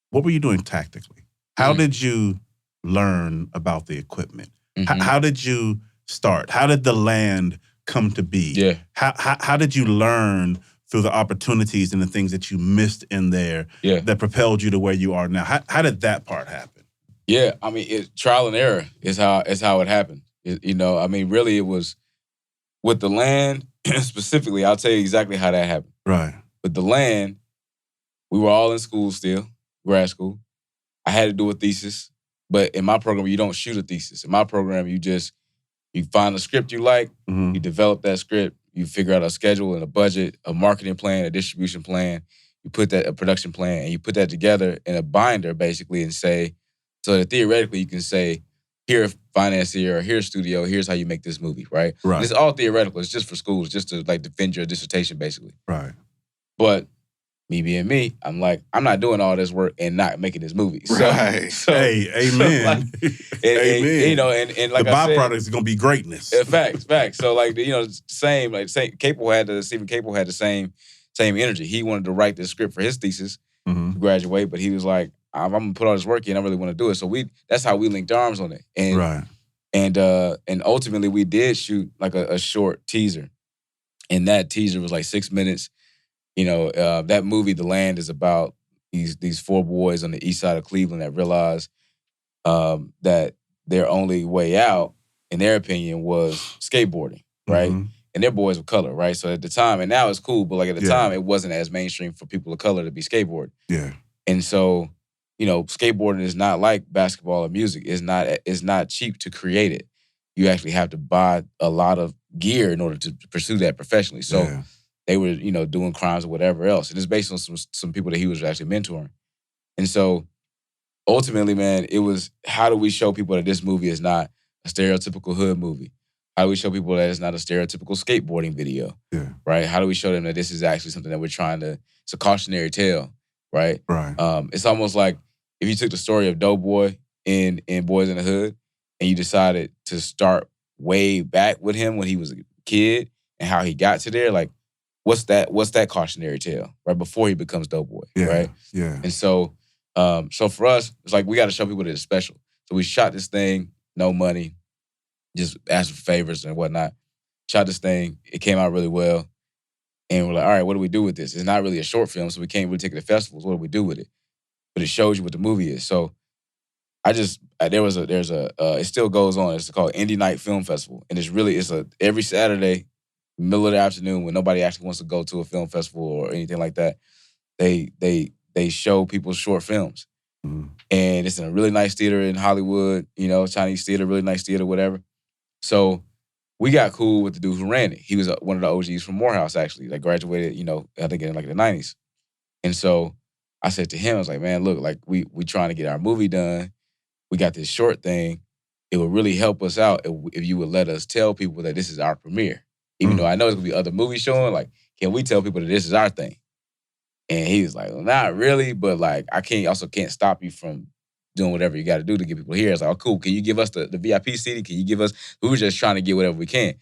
what were you doing tactically? How did you learn about the equipment? How did you start? How did The Land come to be? Yeah. How did you learn through the opportunities and the things that you missed in there that propelled you to where you are now? How did that part happen? Yeah, I mean, trial and error is how it happened. Really, it was with The Land specifically. I'll tell you exactly how that happened. Right. With The Land, we were all in school still, grad school. I had to do a thesis, but in my program, you don't shoot a thesis. In my program, you find a script you like, you develop that script, you figure out a schedule and a budget, a marketing plan, a distribution plan, you put that, a production plan, and you put that together in a binder, basically, and say, so that theoretically you can say, here, financier, or here, studio, here's how you make this movie, right? Right. It's all theoretical. It's just for schools, just to defend your dissertation, basically. Right. But me being me, I'm like, I'm not doing all this work and not making this movie. Right. Hey, amen. Amen. And like the byproduct is going to be greatness. Facts. So Stephen Caple had the same energy. He wanted to write this script for his thesis to graduate, but he was like, I'm gonna put all this work in. I really want to do it. So that's how we linked arms on it. And ultimately we did shoot like a short teaser, and that teaser was like 6 minutes. That movie, The Land, is about these 4 boys on the east side of Cleveland that realized that their only way out, in their opinion, was skateboarding, right? Mm-hmm. And they're boys of color, right? So at the time, and now it's cool, but like at the time, it wasn't as mainstream for people of color to be skateboarding. Yeah. And so, skateboarding is not like basketball or music. It's not cheap to create it. You actually have to buy a lot of gear in order to pursue that professionally. So they were, doing crimes or whatever else. And it's based on some people that he was actually mentoring. And so ultimately, man, it was, how do we show people that this movie is not a stereotypical hood movie? How do we show people that it's not a stereotypical skateboarding video? Yeah. Right? How do we show them that this is actually something that we're trying to, it's a cautionary tale, right? Right. It's almost like if you took the story of Doughboy in Boys in the Hood and you decided to start way back with him when he was a kid and how he got to there, like, what's that cautionary tale, right? Before he becomes Doughboy, right? Yeah. And so for us, it's like we got to show people that it's special. So we shot this thing, no money, just asked for favors and whatnot. Shot this thing, it came out really well. And we're like, all right, what do we do with this? It's not really a short film, so we can't really take it to festivals. What do we do with it? But it shows you what the movie is. So it still goes on. It's called Indie Night Film Festival. And it's every Saturday, middle of the afternoon, when nobody actually wants to go to a film festival or anything like that, they show people short films. Mm-hmm. And it's in a really nice theater in Hollywood, Chinese theater, really nice theater, whatever. So we got cool with the dude who ran it. He was one of the OGs from Morehouse, actually, that graduated, I think in like the 90s. And so I said to him, I was like, man, look, like we trying to get our movie done. We got this short thing. It would really help us out if you would let us tell people that this is our premiere. Even though I know there's going to be other movies showing, like, can we tell people that this is our thing? And he was like, well, not really, but like, I can't stop you from doing whatever you got to do to get people here. It's like, oh, cool. Can you give us the VIP seating? Can you give us, we were just trying to get whatever we can.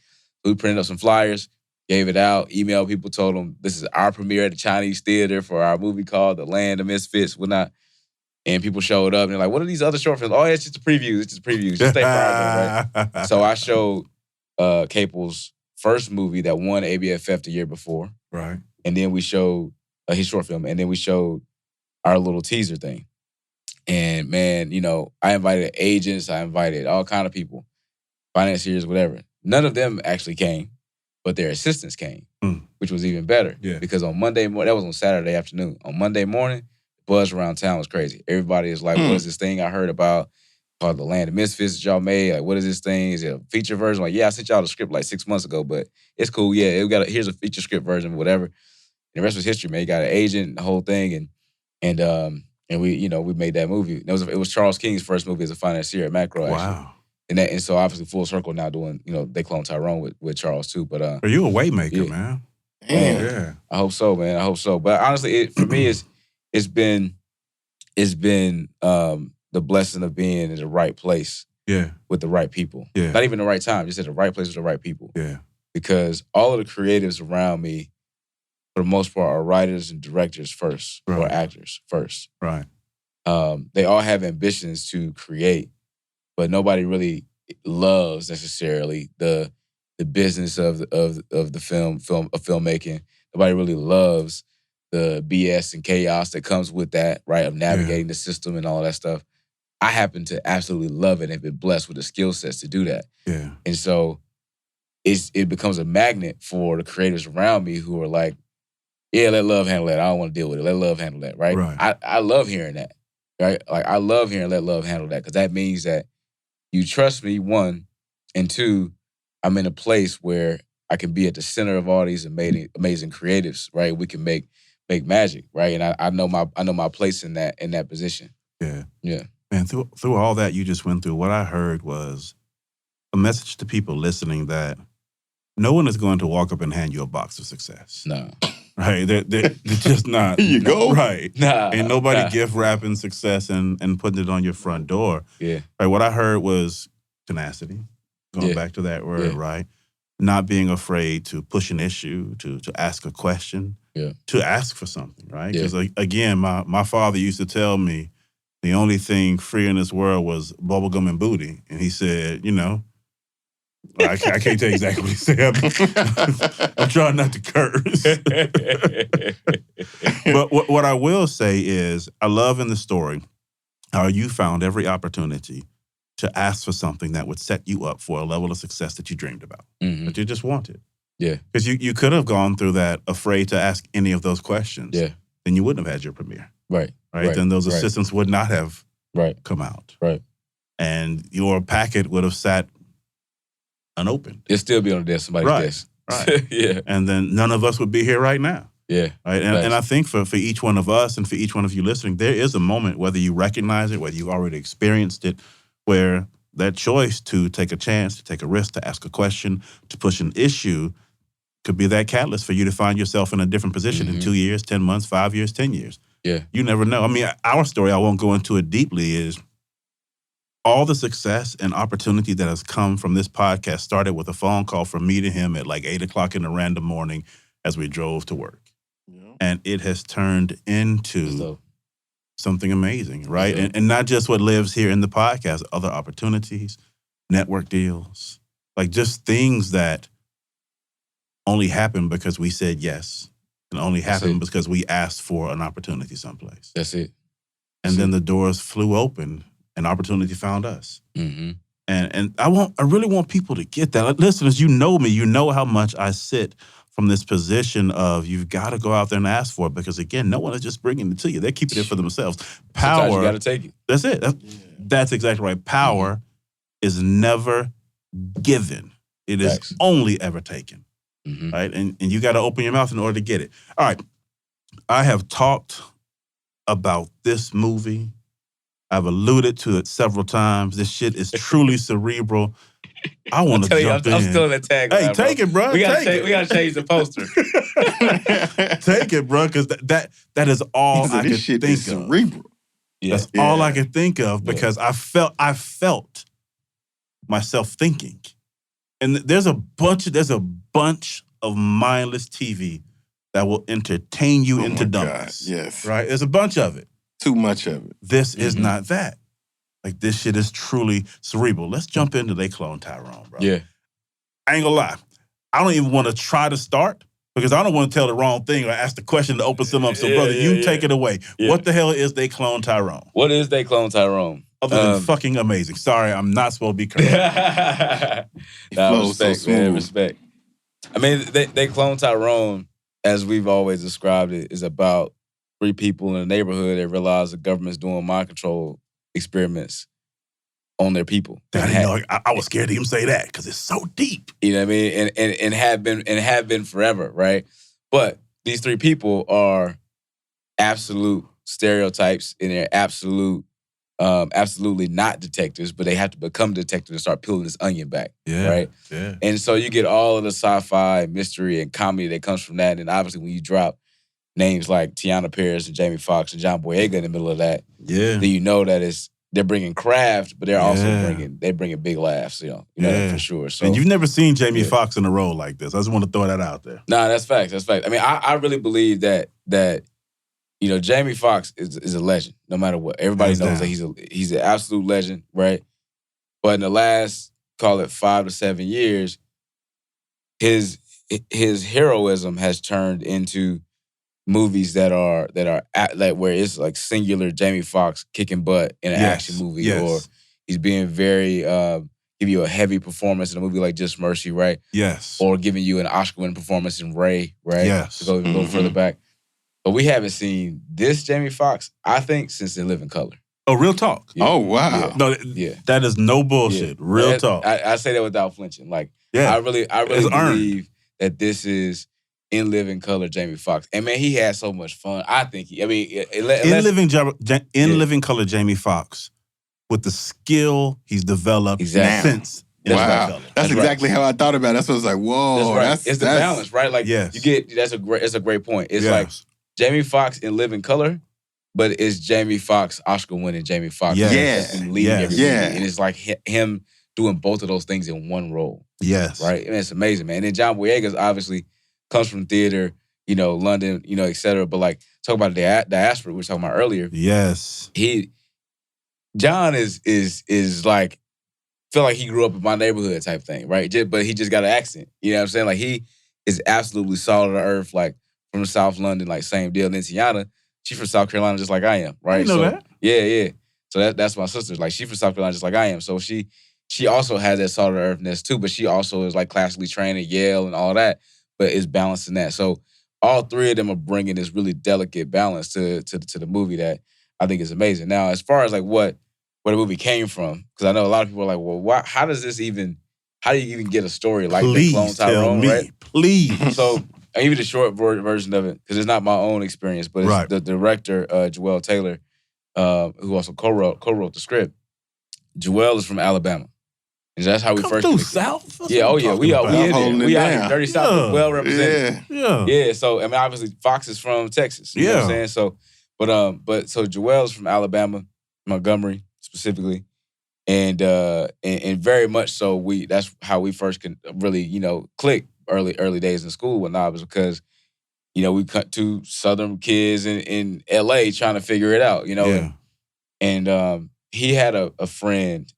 We printed up some flyers, gave it out, emailed people, told them this is our premiere at the Chinese theater for our movie called The Land of Misfits, whatnot. And people showed up and they're like, what are these other short films? Oh, it's just a preview. It's just previews. Just stay fired, right? So I showed Capel's first movie that won ABFF the year before. Right. And then we showed his short film. And then we showed our little teaser thing. And man, I invited agents. I invited all kind of people, financiers, whatever. None of them actually came, but their assistants came, which was even better. Yeah. Because on Monday morning, that was on Saturday afternoon. On Monday morning, the buzz around town was crazy. Everybody is like, what is this thing I heard about called The Land of Misfits that y'all made? Like, what is this thing? Is it a feature version? Like, yeah, I sent y'all the script like 6 months ago, but it's cool. Yeah, here's a feature script version, whatever. And the rest was history, man. You got an agent, the whole thing, and we, we made that movie. It was Charles King's first movie as a financier at Macro, actually. Wow. And so obviously Full Circle now doing, they Cloned Tyrone with Charles too. But are you a waymaker, man? Yeah. I hope so, man. I hope so. But honestly, for me, it's been the blessing of being in the right place. Yeah. With the right people. Yeah. Not even the right time, just at the right place with the right people. Yeah. Because all of the creatives around me, for the most part, are writers and directors first, or actors first. Right. They all have ambitions to create, but nobody really loves necessarily the business of the filmmaking. Nobody really loves the BS and chaos that comes with that, right? Of navigating the system and all that stuff. I happen to absolutely love it and have been blessed with the skill sets to do that. Yeah. And so it becomes a magnet for the creators around me who are like, yeah, let love handle that. I don't want to deal with it. Let love handle that, right? I love hearing that, right? Like, I love hearing let love handle that because that means that you trust me, one, and two, I'm in a place where I can be at the center of all these amazing creatives, right? We can make magic, right? And I know my place in that position. Yeah. Yeah. Man, through all that you just went through, what I heard was a message to people listening that no one is going to walk up and hand you a box of success. No. Right? They're just not. Here you go. Right. Nah. Ain't nobody gift wrapping success and putting it on your front door. Yeah. Right. What I heard was tenacity. Going back to that word, right? Not being afraid to push an issue, to ask a question, to ask for something, right? Because again, my father used to tell me the only thing free in this world was bubblegum and booty. And he said, I can't tell you exactly what he said. I'm trying not to curse. But what I will say is, I love in the story how you found every opportunity to ask for something that would set you up for a level of success that you dreamed about, that you just wanted. Yeah. Because you could have gone through that afraid to ask any of those questions. Yeah. Then you wouldn't have had your premiere. Right. Then those assistants would not have come out. Right. And your packet would have sat unopened. It'll still be on the desk, somebody's desk. Right. Yeah. And then none of us would be here right now. Yeah. Right. And I think for each one of us and for each one of you listening, there is a moment, whether you recognize it, whether you've already experienced it, where that choice to take a chance, to take a risk, to ask a question, to push an issue could be that catalyst for you to find yourself in a different position in 2 years, 10 months, 5 years, 10 years. Yeah. You never know. I mean, our story, I won't go into it deeply, is all the success and opportunity that has come from this podcast started with a phone call from me to him at like 8 o'clock in the random morning as we drove to work. Yeah. And it has turned into something amazing, right? Yeah. And not just what lives here in the podcast, other opportunities, network deals, like just things that only happened because we said yes, and only happened because we asked for an opportunity someplace. That's it. And then the doors flew open and opportunity found us. Mm-hmm. And I really want people to get that. Like, listeners, you know me, you know how much I sit from this position of you've got to go out there and ask for it because, again, no one is just bringing it to you. They're keeping it for themselves. Power. Sometimes you got to take it. That's it. That's exactly right. Power is never given. It is only ever taken. Mm-hmm. Right? And you got to open your mouth in order to get it. All right. I have talked about this movie. I've alluded to it several times. This shit is truly cerebral. I want to jump in. I'm still in the tag. Hey, take it, bro. We got to change the poster. Take it, bro, because that is all I could think of. Cerebral. Yeah. That's all I could think of because I felt myself thinking. And there's a bunch of mindless TV that will entertain you into dumbness. Yes. Right? There's a bunch of it. Too much of it. This is not that. Like, this shit is truly cerebral. Let's jump into They Cloned Tyrone, bro. Yeah. I ain't gonna lie. I don't even want to try to start because I don't want to tell the wrong thing or ask the question to open some up. So, brother, you take it away. Yeah. What the hell is They Cloned Tyrone? What is They Cloned Tyrone? Other than fucking amazing. Sorry, I'm not supposed to be correct. Respect, so man. Respect. I mean, They Cloned Tyrone, as we've always described it, is about 3 people in a neighborhood that realize the government's doing mind control experiments on their people. I was scared to even say that because it's so deep. You know what I mean? And have been forever, right? But these 3 people are absolute stereotypes, and they're absolutely not detectives, but they have to become detectives and start peeling this onion back. Yeah. Right? Yeah. And so you get all of the sci-fi, mystery, and comedy that comes from that. And obviously when you drop names like Teyonah Parris and Jamie Foxx and John Boyega in the middle of that, then you know that they're bringing craft, but they're also bringing big laughs, you know that for sure. So, and you've never seen Jamie Foxx in a role like this. I just want to throw that out there. Nah, that's facts. That's facts. I mean, I really believe that Jamie Foxx is a legend, no matter what. Everybody knows that he's an absolute legend, right? But in the last, call it 5 to 7 years, his heroism has turned into movies that are like where it's like singular Jamie Foxx kicking butt in an action movie, or he's being very give you a heavy performance in a movie like Just Mercy, right? Yes. Or giving you an Oscar-winning performance in Ray, right? Yes. To go a little further back. But we haven't seen this Jamie Foxx, I think, since They Live in Color. Oh, real talk. Yeah. Oh, wow. No, that is no bullshit. Real talk. I say that without flinching. Like, I really believe that this is In Living Color Jamie Foxx. And man, he had so much fun. I think In Living Color Jamie Foxx, with the skill he's developed since. Wow, that's exactly how I thought about it. That's what I was like, whoa. That's right. It's the balance, right? Like, you get, that's a great point. It's like Jamie Foxx in Living Color, but it's Jamie Foxx, Oscar-winning Jamie Foxx. And leading every movie. And it's like him doing both of those things in one role. Yes. Right? And it's amazing, man. And then John Boyega obviously comes from theater, London, et cetera. But like, talk about the diaspora we were talking about earlier. Yes. John is like feel like he grew up in my neighborhood type thing, right? But he just got an accent. You know what I'm saying? Like he is absolutely salt of the earth, like from South London, like same deal. And then Teyonah, she's from South Carolina just like I am, right? I didn't know that. Yeah. So that's my sister. Like she's from South Carolina just like I am. So she also has that salt of the earthness too, but she also is like classically trained at Yale and all that, but is balancing that. So all three of them are bringing this really delicate balance to the movie that I think is amazing. Now, as far as like where the movie came from, because I know a lot of people are like, well, how do you even get a story like that Cloned Tyrone, right? Please. So I'll give you the short version of it, because it's not my own experience, but it's the director, Joel Taylor, who also co-wrote the script. Joel is from Alabama. And that's how we first through South? We out here. We Dirty South is well represented. Yeah. So I mean, obviously Fox is from Texas. You know what I'm saying? So, so Joel's from Alabama, Montgomery specifically, and very much so that's how we first can really click early days in school and whatnot, was because we cut two Southern kids in LA trying to figure it out. And he had a friend,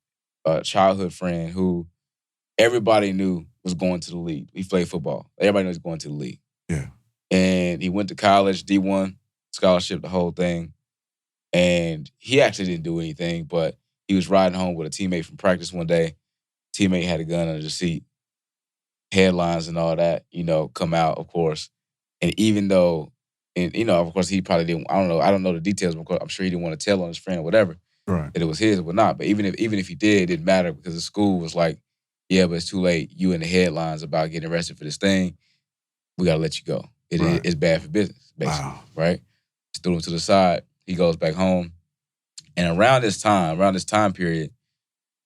a childhood friend who everybody knew was going to the league. He played football. Everybody knew he was going to the league. Yeah. And he went to college, D1, scholarship, the whole thing. And he actually didn't do anything, but he was riding home with a teammate from practice one day. Teammate had a gun under the seat. Headlines and all that, come out, of course. And even though, of course, he probably didn't, I don't know the details, but of course, I'm sure he didn't want to tell on his friend or whatever. Right. That it was his or whatnot. But even if he did, it didn't matter, because the school was like, yeah, but it's too late. You in the headlines about getting arrested for this thing. We got to let you go. It's bad for business, basically. Wow. Right? Just threw him to the side. He goes back home. And around this time period,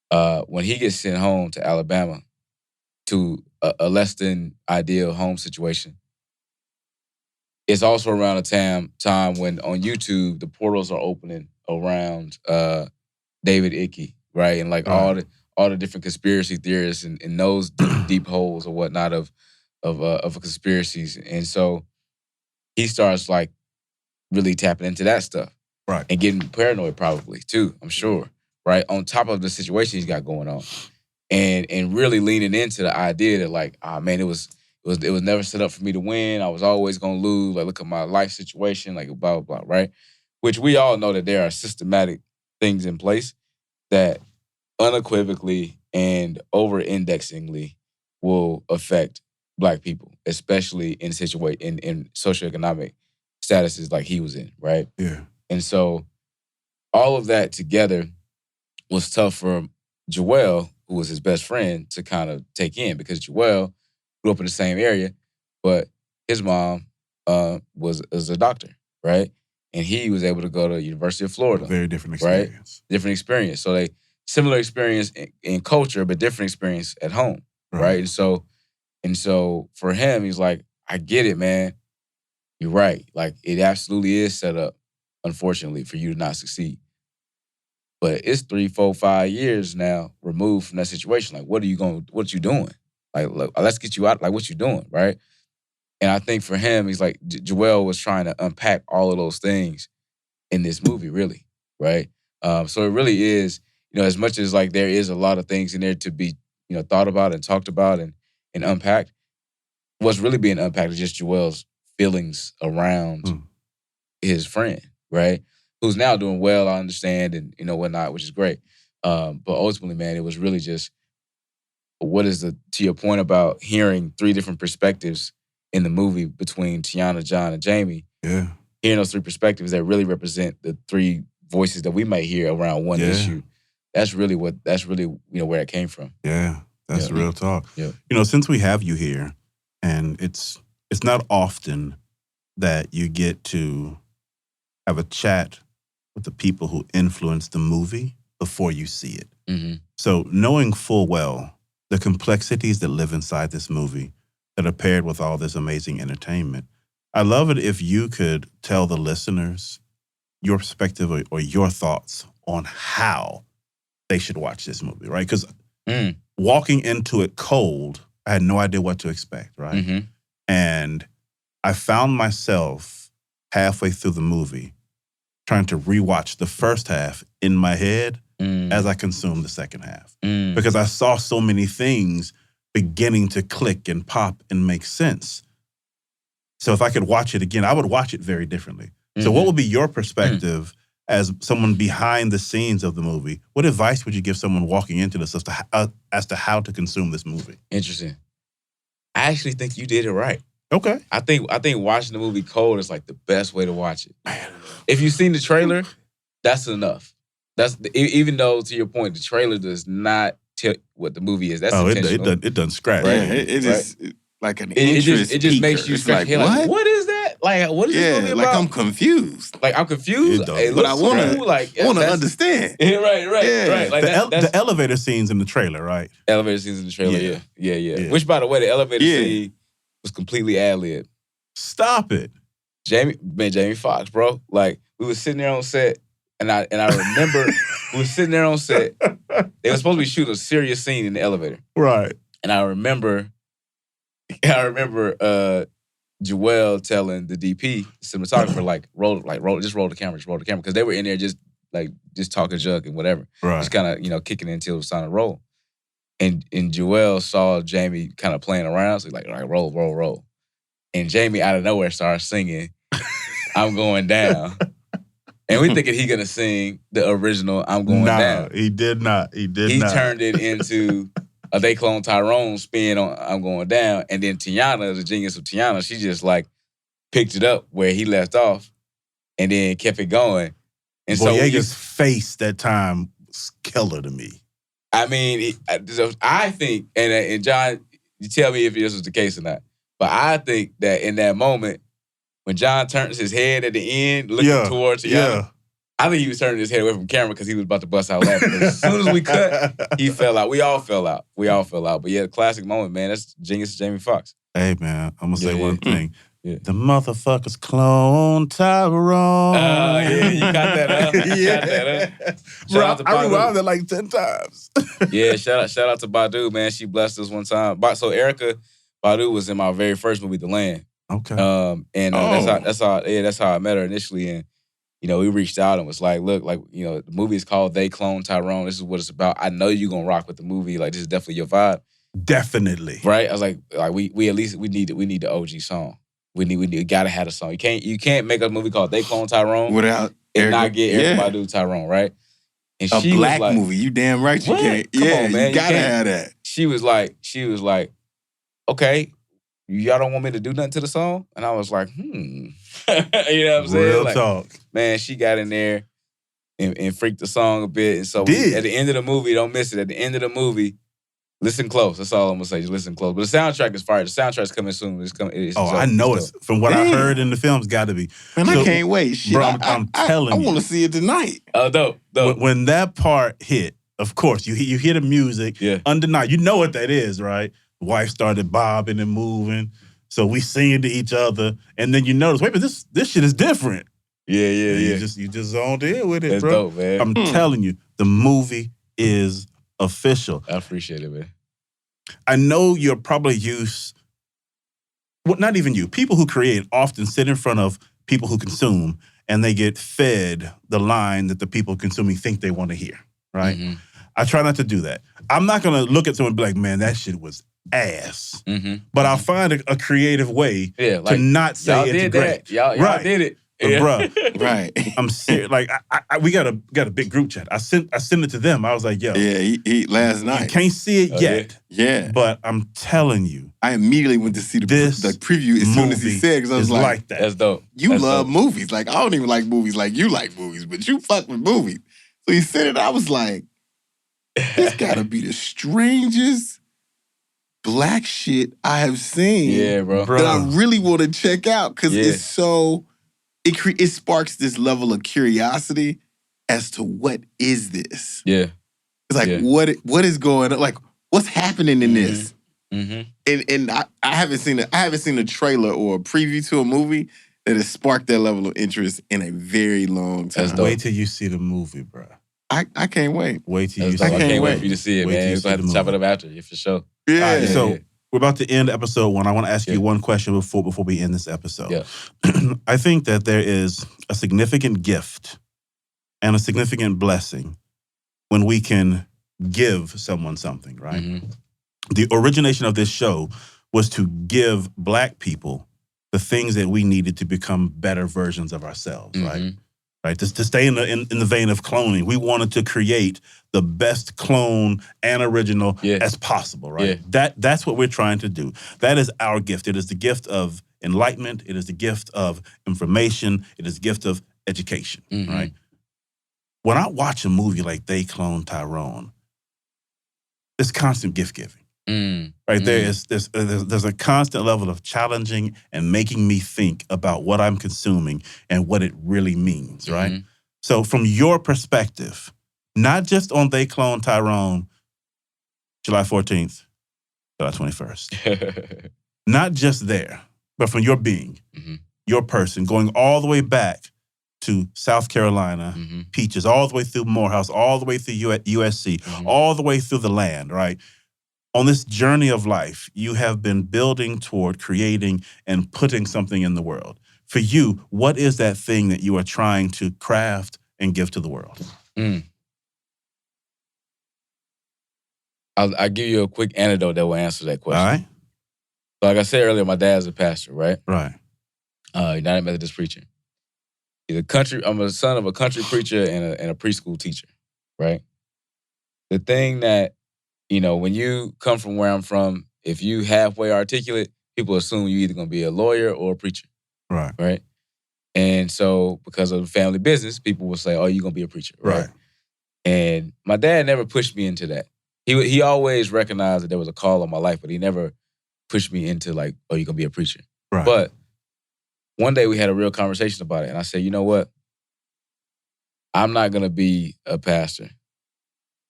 when he gets sent home to Alabama to a less than ideal home situation, it's also around a time when on YouTube, the portals are opening around David Icke, right? And like all the different conspiracy theorists and those deep holes or whatnot of conspiracies. And so he starts like really tapping into that stuff. Right. And getting paranoid probably too, I'm sure. Right? On top of the situation he's got going on. And really leaning into the idea that like, man, it was never set up for me to win. I was always gonna lose. Like, look at my life situation, like blah, blah, blah, right? Which we all know that there are systematic things in place that unequivocally and over-indexingly will affect Black people, especially in socioeconomic statuses like he was in, right? Yeah. And so all of that together was tough for Joel, who was his best friend, to kind of take in, because Joel grew up in the same area, but his mom was a doctor, right? And he was able to go to the University of Florida. Very different experience. Right? Different experience. So similar experience in culture, but different experience at home, right? And so for him, he's like, I get it, man. You're right. Like, it absolutely is set up, unfortunately, for you to not succeed. But it's 3, 4, 5 years now removed from that situation. Like, what you doing? Like, look, let's get you out. Like, what you doing, right? And I think for him, he's like, Joel was trying to unpack all of those things in this movie, really, right? So it really is, as much as like there is a lot of things in there to be, thought about and talked about and unpacked, what's really being unpacked is just Joel's feelings around his friend, right? Who's now doing well, I understand, and whatnot, which is great. But ultimately, man, it was really just, to your point about hearing 3 different perspectives in the movie between Teyonah, John, and Jamie. Yeah. Hearing those 3 perspectives that really represent the 3 voices that we might hear around one issue. That's really where it came from. Yeah. That's real talk. Yeah. Since we have you here, and it's not often that you get to have a chat with the people who influence the movie before you see it. Mm-hmm. So knowing full well the complexities that live inside this movie that are paired with all this amazing entertainment, I love it if you could tell the listeners your perspective or your thoughts on how they should watch this movie, right? Because walking into it cold, I had no idea what to expect, right? Mm-hmm. And I found myself halfway through the movie trying to rewatch the first half in my head as I consumed the second half. Mm. Because I saw so many things beginning to click and pop and make sense. So if I could watch it again, I would watch it very differently. So what would be your perspective as someone behind the scenes of the movie? What advice would you give someone walking into this as to how to consume this movie? Interesting. I actually think you did it right. Okay. I think watching the movie cold is like the best way to watch it. If you've seen the trailer, that's enough. Even though, to your point, the trailer does not tell what the movie is. That's intentional. It doesn't scratch. Right. It is like an interest. It just makes you scratch your head. Like, what is that? Like, what is this movie about? Like I'm confused. Like I'm confused. But I want to understand. Right. Like the elevator scenes in the trailer, right? Elevator scenes in the trailer. Yeah. Which, by the way, the elevator scene was completely ad-lib. Stop it. Jamie Foxx, bro. Like, we was sitting there on set, and I remember we was sitting there on set. They were supposed to be shooting a serious scene in the elevator. Right. And I remember Joelle telling the DP, cinematographer, roll the camera, because they were in there just talking junk and whatever. Right. Just kind of kicking it until it was time to roll. And Joelle saw Jamie kind of playing around, so he's like, all right, roll. And Jamie out of nowhere starts singing, I'm Going Down. And we thinking he gonna sing the original I'm Going Down. He did not. He turned it into a They Cloned Tyrone spin on I'm Going Down. And then Teyonah, the genius of Teyonah, she just picked it up where he left off and then kept it going. And Boyega's face that time was killer to me. I mean, I think, and John, you tell me if this was the case or not, but I think that in that moment, when John turns his head at the end, looking towards Teyonah, I think he was turning his head away from camera because he was about to bust out laughing. As soon as we cut, he fell out. We all fell out. But yeah, classic moment, man. That's genius of Jamie Foxx. Hey, man, I'm going to say one thing. Yeah. The motherfuckers Cloned Tyrone. You got that up. I rewound it like 10 times. Yeah, shout out to Badu, man. She blessed us one time. So Erykah Badu was in my very first movie, The Land. Okay. That's how I met her initially. And we reached out and was like, look, the movie is called They Cloned Tyrone. This is what it's about. I know you're gonna rock with the movie. Like, this is definitely your vibe. Definitely. Right? I was like we at least need the OG song. We gotta have a song. You can't make a movie called They Cloned Tyrone without not get Erykah Badu Tyrone, right? And a black movie. You damn right you can't. Come on, man. You gotta have that. She was like, okay, y'all don't want me to do nothing to the song? And I was like, you know what I'm saying? Real talk. Man, she got in there and freaked the song a bit. And so at the end of the movie, don't miss it. At the end of the movie, listen close. That's all I'm gonna say. Just listen close. But the soundtrack is fire. The soundtrack's coming soon. I know it's from what I heard in the film's got to be. Man, I can't wait. Shit, bro, I'm telling you. I want to see it tonight. Oh, dope. When that part hit, of course, you hear the music. Yeah. Undeniable. You know what that is, right? The wife started bobbing and moving. So we singing to each other. And then you notice, wait, but this shit is different. Yeah. You just zoned in with it, That's bro. Dope, man. I'm telling you, the movie is official. I appreciate it, man. I know you're probably used, well, not even you, people who create often sit in front of people who consume and they get fed the line that the people consuming think they want to hear, right? Mm-hmm. I try not to do that. I'm not going to look at someone and be like, man, that shit was ass. Mm-hmm. But I'll find a creative way to not say it's great. Y'all did it. But bro, right. I'm serious. Like we got a big group chat. I sent it to them. I was like, yo. Yeah, he last night. You can't see it yet. Yeah. But I'm telling you. I immediately went to see the preview as soon as he said, because I was like that. That's dope. That's love movies. Like, I don't even like movies like you like movies, but you fuck with movies. So he said it, I was like, this gotta be the strangest black shit I have seen. Yeah, bro. That I really want to check out, because it's so... It sparks this level of curiosity as to what is this? Yeah. It's like, what is going on? Like, what's happening in this? Mm-hmm. And I haven't seen a trailer or a preview to a movie that has sparked that level of interest in a very long time. Wait till you see the movie, bro. I can't wait. Wait till you see it. I can't wait wait for you to see it, man. You'll have to chop it up after you, for sure. Yeah. Right, so we're about to end episode 1. I want to ask you one question before we end this episode. Yeah. I think that there is a significant gift and a significant blessing when we can give someone something, right? Mm-hmm. The origination of this show was to give Black people the things that we needed to become better versions of ourselves, right? Right. To stay in the vein of cloning, we wanted to create the best clone and original as possible, right? That's what we're trying to do. That is our gift. It is the gift of enlightenment. It is the gift of information. It is the gift of education, right? When I watch a movie like They Cloned Tyrone, it's constant gift giving. Right there's a constant level of challenging and making me think about what I'm consuming and what it really means, right? So from your perspective, not just on They Cloned Tyrone, July 14th, July 21st, not just there, but from your being, your person, going all the way back to South Carolina, Peaches, all the way through Morehouse, all the way through USC, all the way through the land, right? On this journey of life, you have been building toward creating and putting something in the world. For you, what is that thing that you are trying to craft and give to the world? I'll give you a quick anecdote that will answer that question. All right. So like I said earlier, my dad's a pastor, right? Right. United Methodist preacher. I'm a son of a country preacher and a preschool teacher, right? The thing that, when you come from where I'm from, if you halfway articulate, people assume you're either going to be a lawyer or a preacher. Right. Right? And so because of the family business, people will say, oh, you're going to be a preacher. Right? And my dad never pushed me into that. He always recognized that there was a call on my life, but he never pushed me into like, oh, you're going to be a preacher. Right. But one day we had a real conversation about it. And I said, you know what? I'm not going to be a pastor.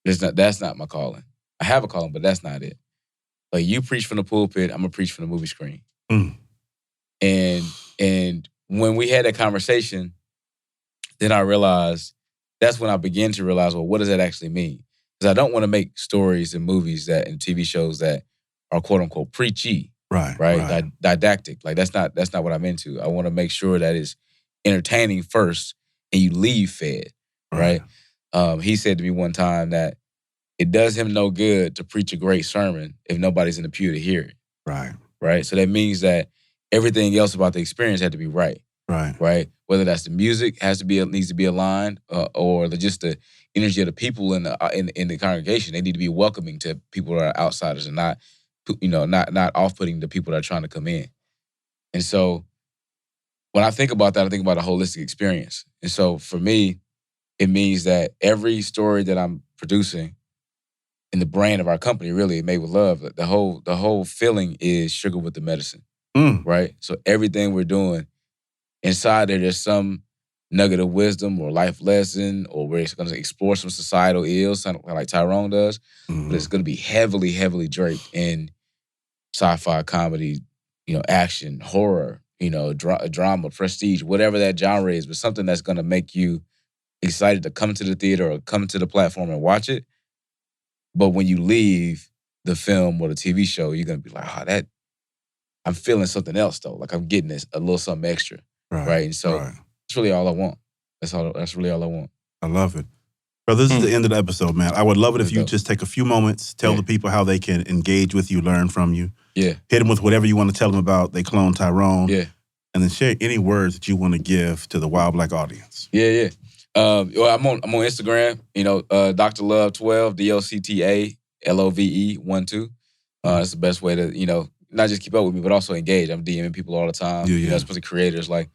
That's not my calling. I have a calling, but that's not it. Like you preach from the pulpit, I'm gonna preach from the movie screen. And when we had that conversation, then I realized, that's when I began to realize, well, what does that actually mean? Because I don't want to make stories and movies and TV shows that are quote unquote preachy, right? Didactic. Like that's not what I'm into. I want to make sure that it's entertaining first and you leave fed, right? He said to me one time that it does him no good to preach a great sermon if nobody's in the pew to hear it. Right. So that means that everything else about the experience had to be right. Right. Whether that's the music needs to be aligned, or just the energy of the people in the congregation. They need to be welcoming to people that are outsiders and not off-putting the people that are trying to come in. And so when I think about that, I think about a holistic experience. And so for me, it means that every story that I'm producing in the brand of our company, really, Made with Love, the whole feeling is sugar with the medicine, right? So everything we're doing, inside there's some nugget of wisdom or life lesson, or we're going to explore some societal ills, like Tyrone does, but it's going to be heavily, heavily draped in sci-fi, comedy, action, horror, drama, prestige, whatever that genre is, but something that's going to make you excited to come to the theater or come to the platform and watch it. But when you leave the film or the TV show, you're going to be like, I'm feeling something else though. Like I'm getting this, a little something extra. Right. And so that's really all I want. That's really all I want. I love it. Bro, this is the end of the episode, man. I would love it if you just take a few moments, tell the people how they can engage with you, learn from you. Yeah. Hit them with whatever you want to tell them about They Cloned Tyrone. Yeah. And then share any words that you want to give to the Wild Black audience. Yeah. Well, I'm on Instagram, Dr. Love 12, DOCTALOVE 12. That's the best way to, not just keep up with me, but also engage. I'm DMing people all the time. Especially creators, like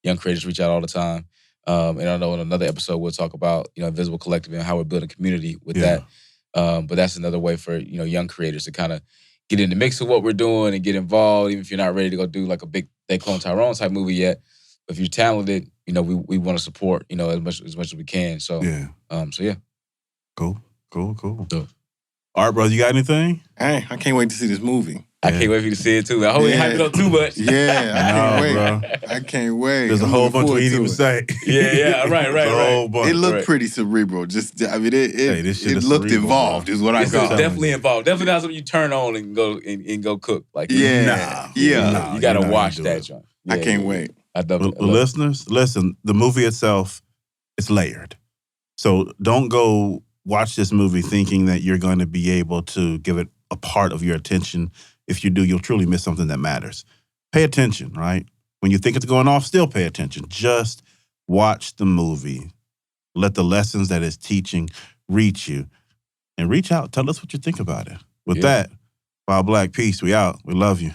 young creators reach out all the time. And I know in another episode we'll talk about, Invisible Collective and how we're building community with that. But that's another way for, young creators to kind of get in the mix of what we're doing and get involved, even if you're not ready to go do like a big They Cloned Tyrone type movie yet. If you're talented, we want to support, as much as we can. So, yeah. Cool. So, all right, bro, you got anything? Hey, I can't wait to see this movie. I can't wait for you to see it too. I hope you hype it up too much. Yeah, I can't wait. Bro. I can't wait. There's a whole bunch we didn't even say. Yeah, right. It looked pretty cerebral. It looked cerebral, involved, bro. Is what I It's got. definitely involved. Definitely not something you turn on and go cook. Like You got to watch that joint. I can't wait. I love it. Listeners, listen, the movie itself, it's layered. So don't go watch this movie thinking that you're going to be able to give it a part of your attention. If you do, you'll truly miss something that matters. Pay attention, right? When you think it's going off, still pay attention. Just watch the movie. Let the lessons that it's teaching reach you. And reach out. Tell us what you think about it. With that, Wild Black Peace, we out. We love you.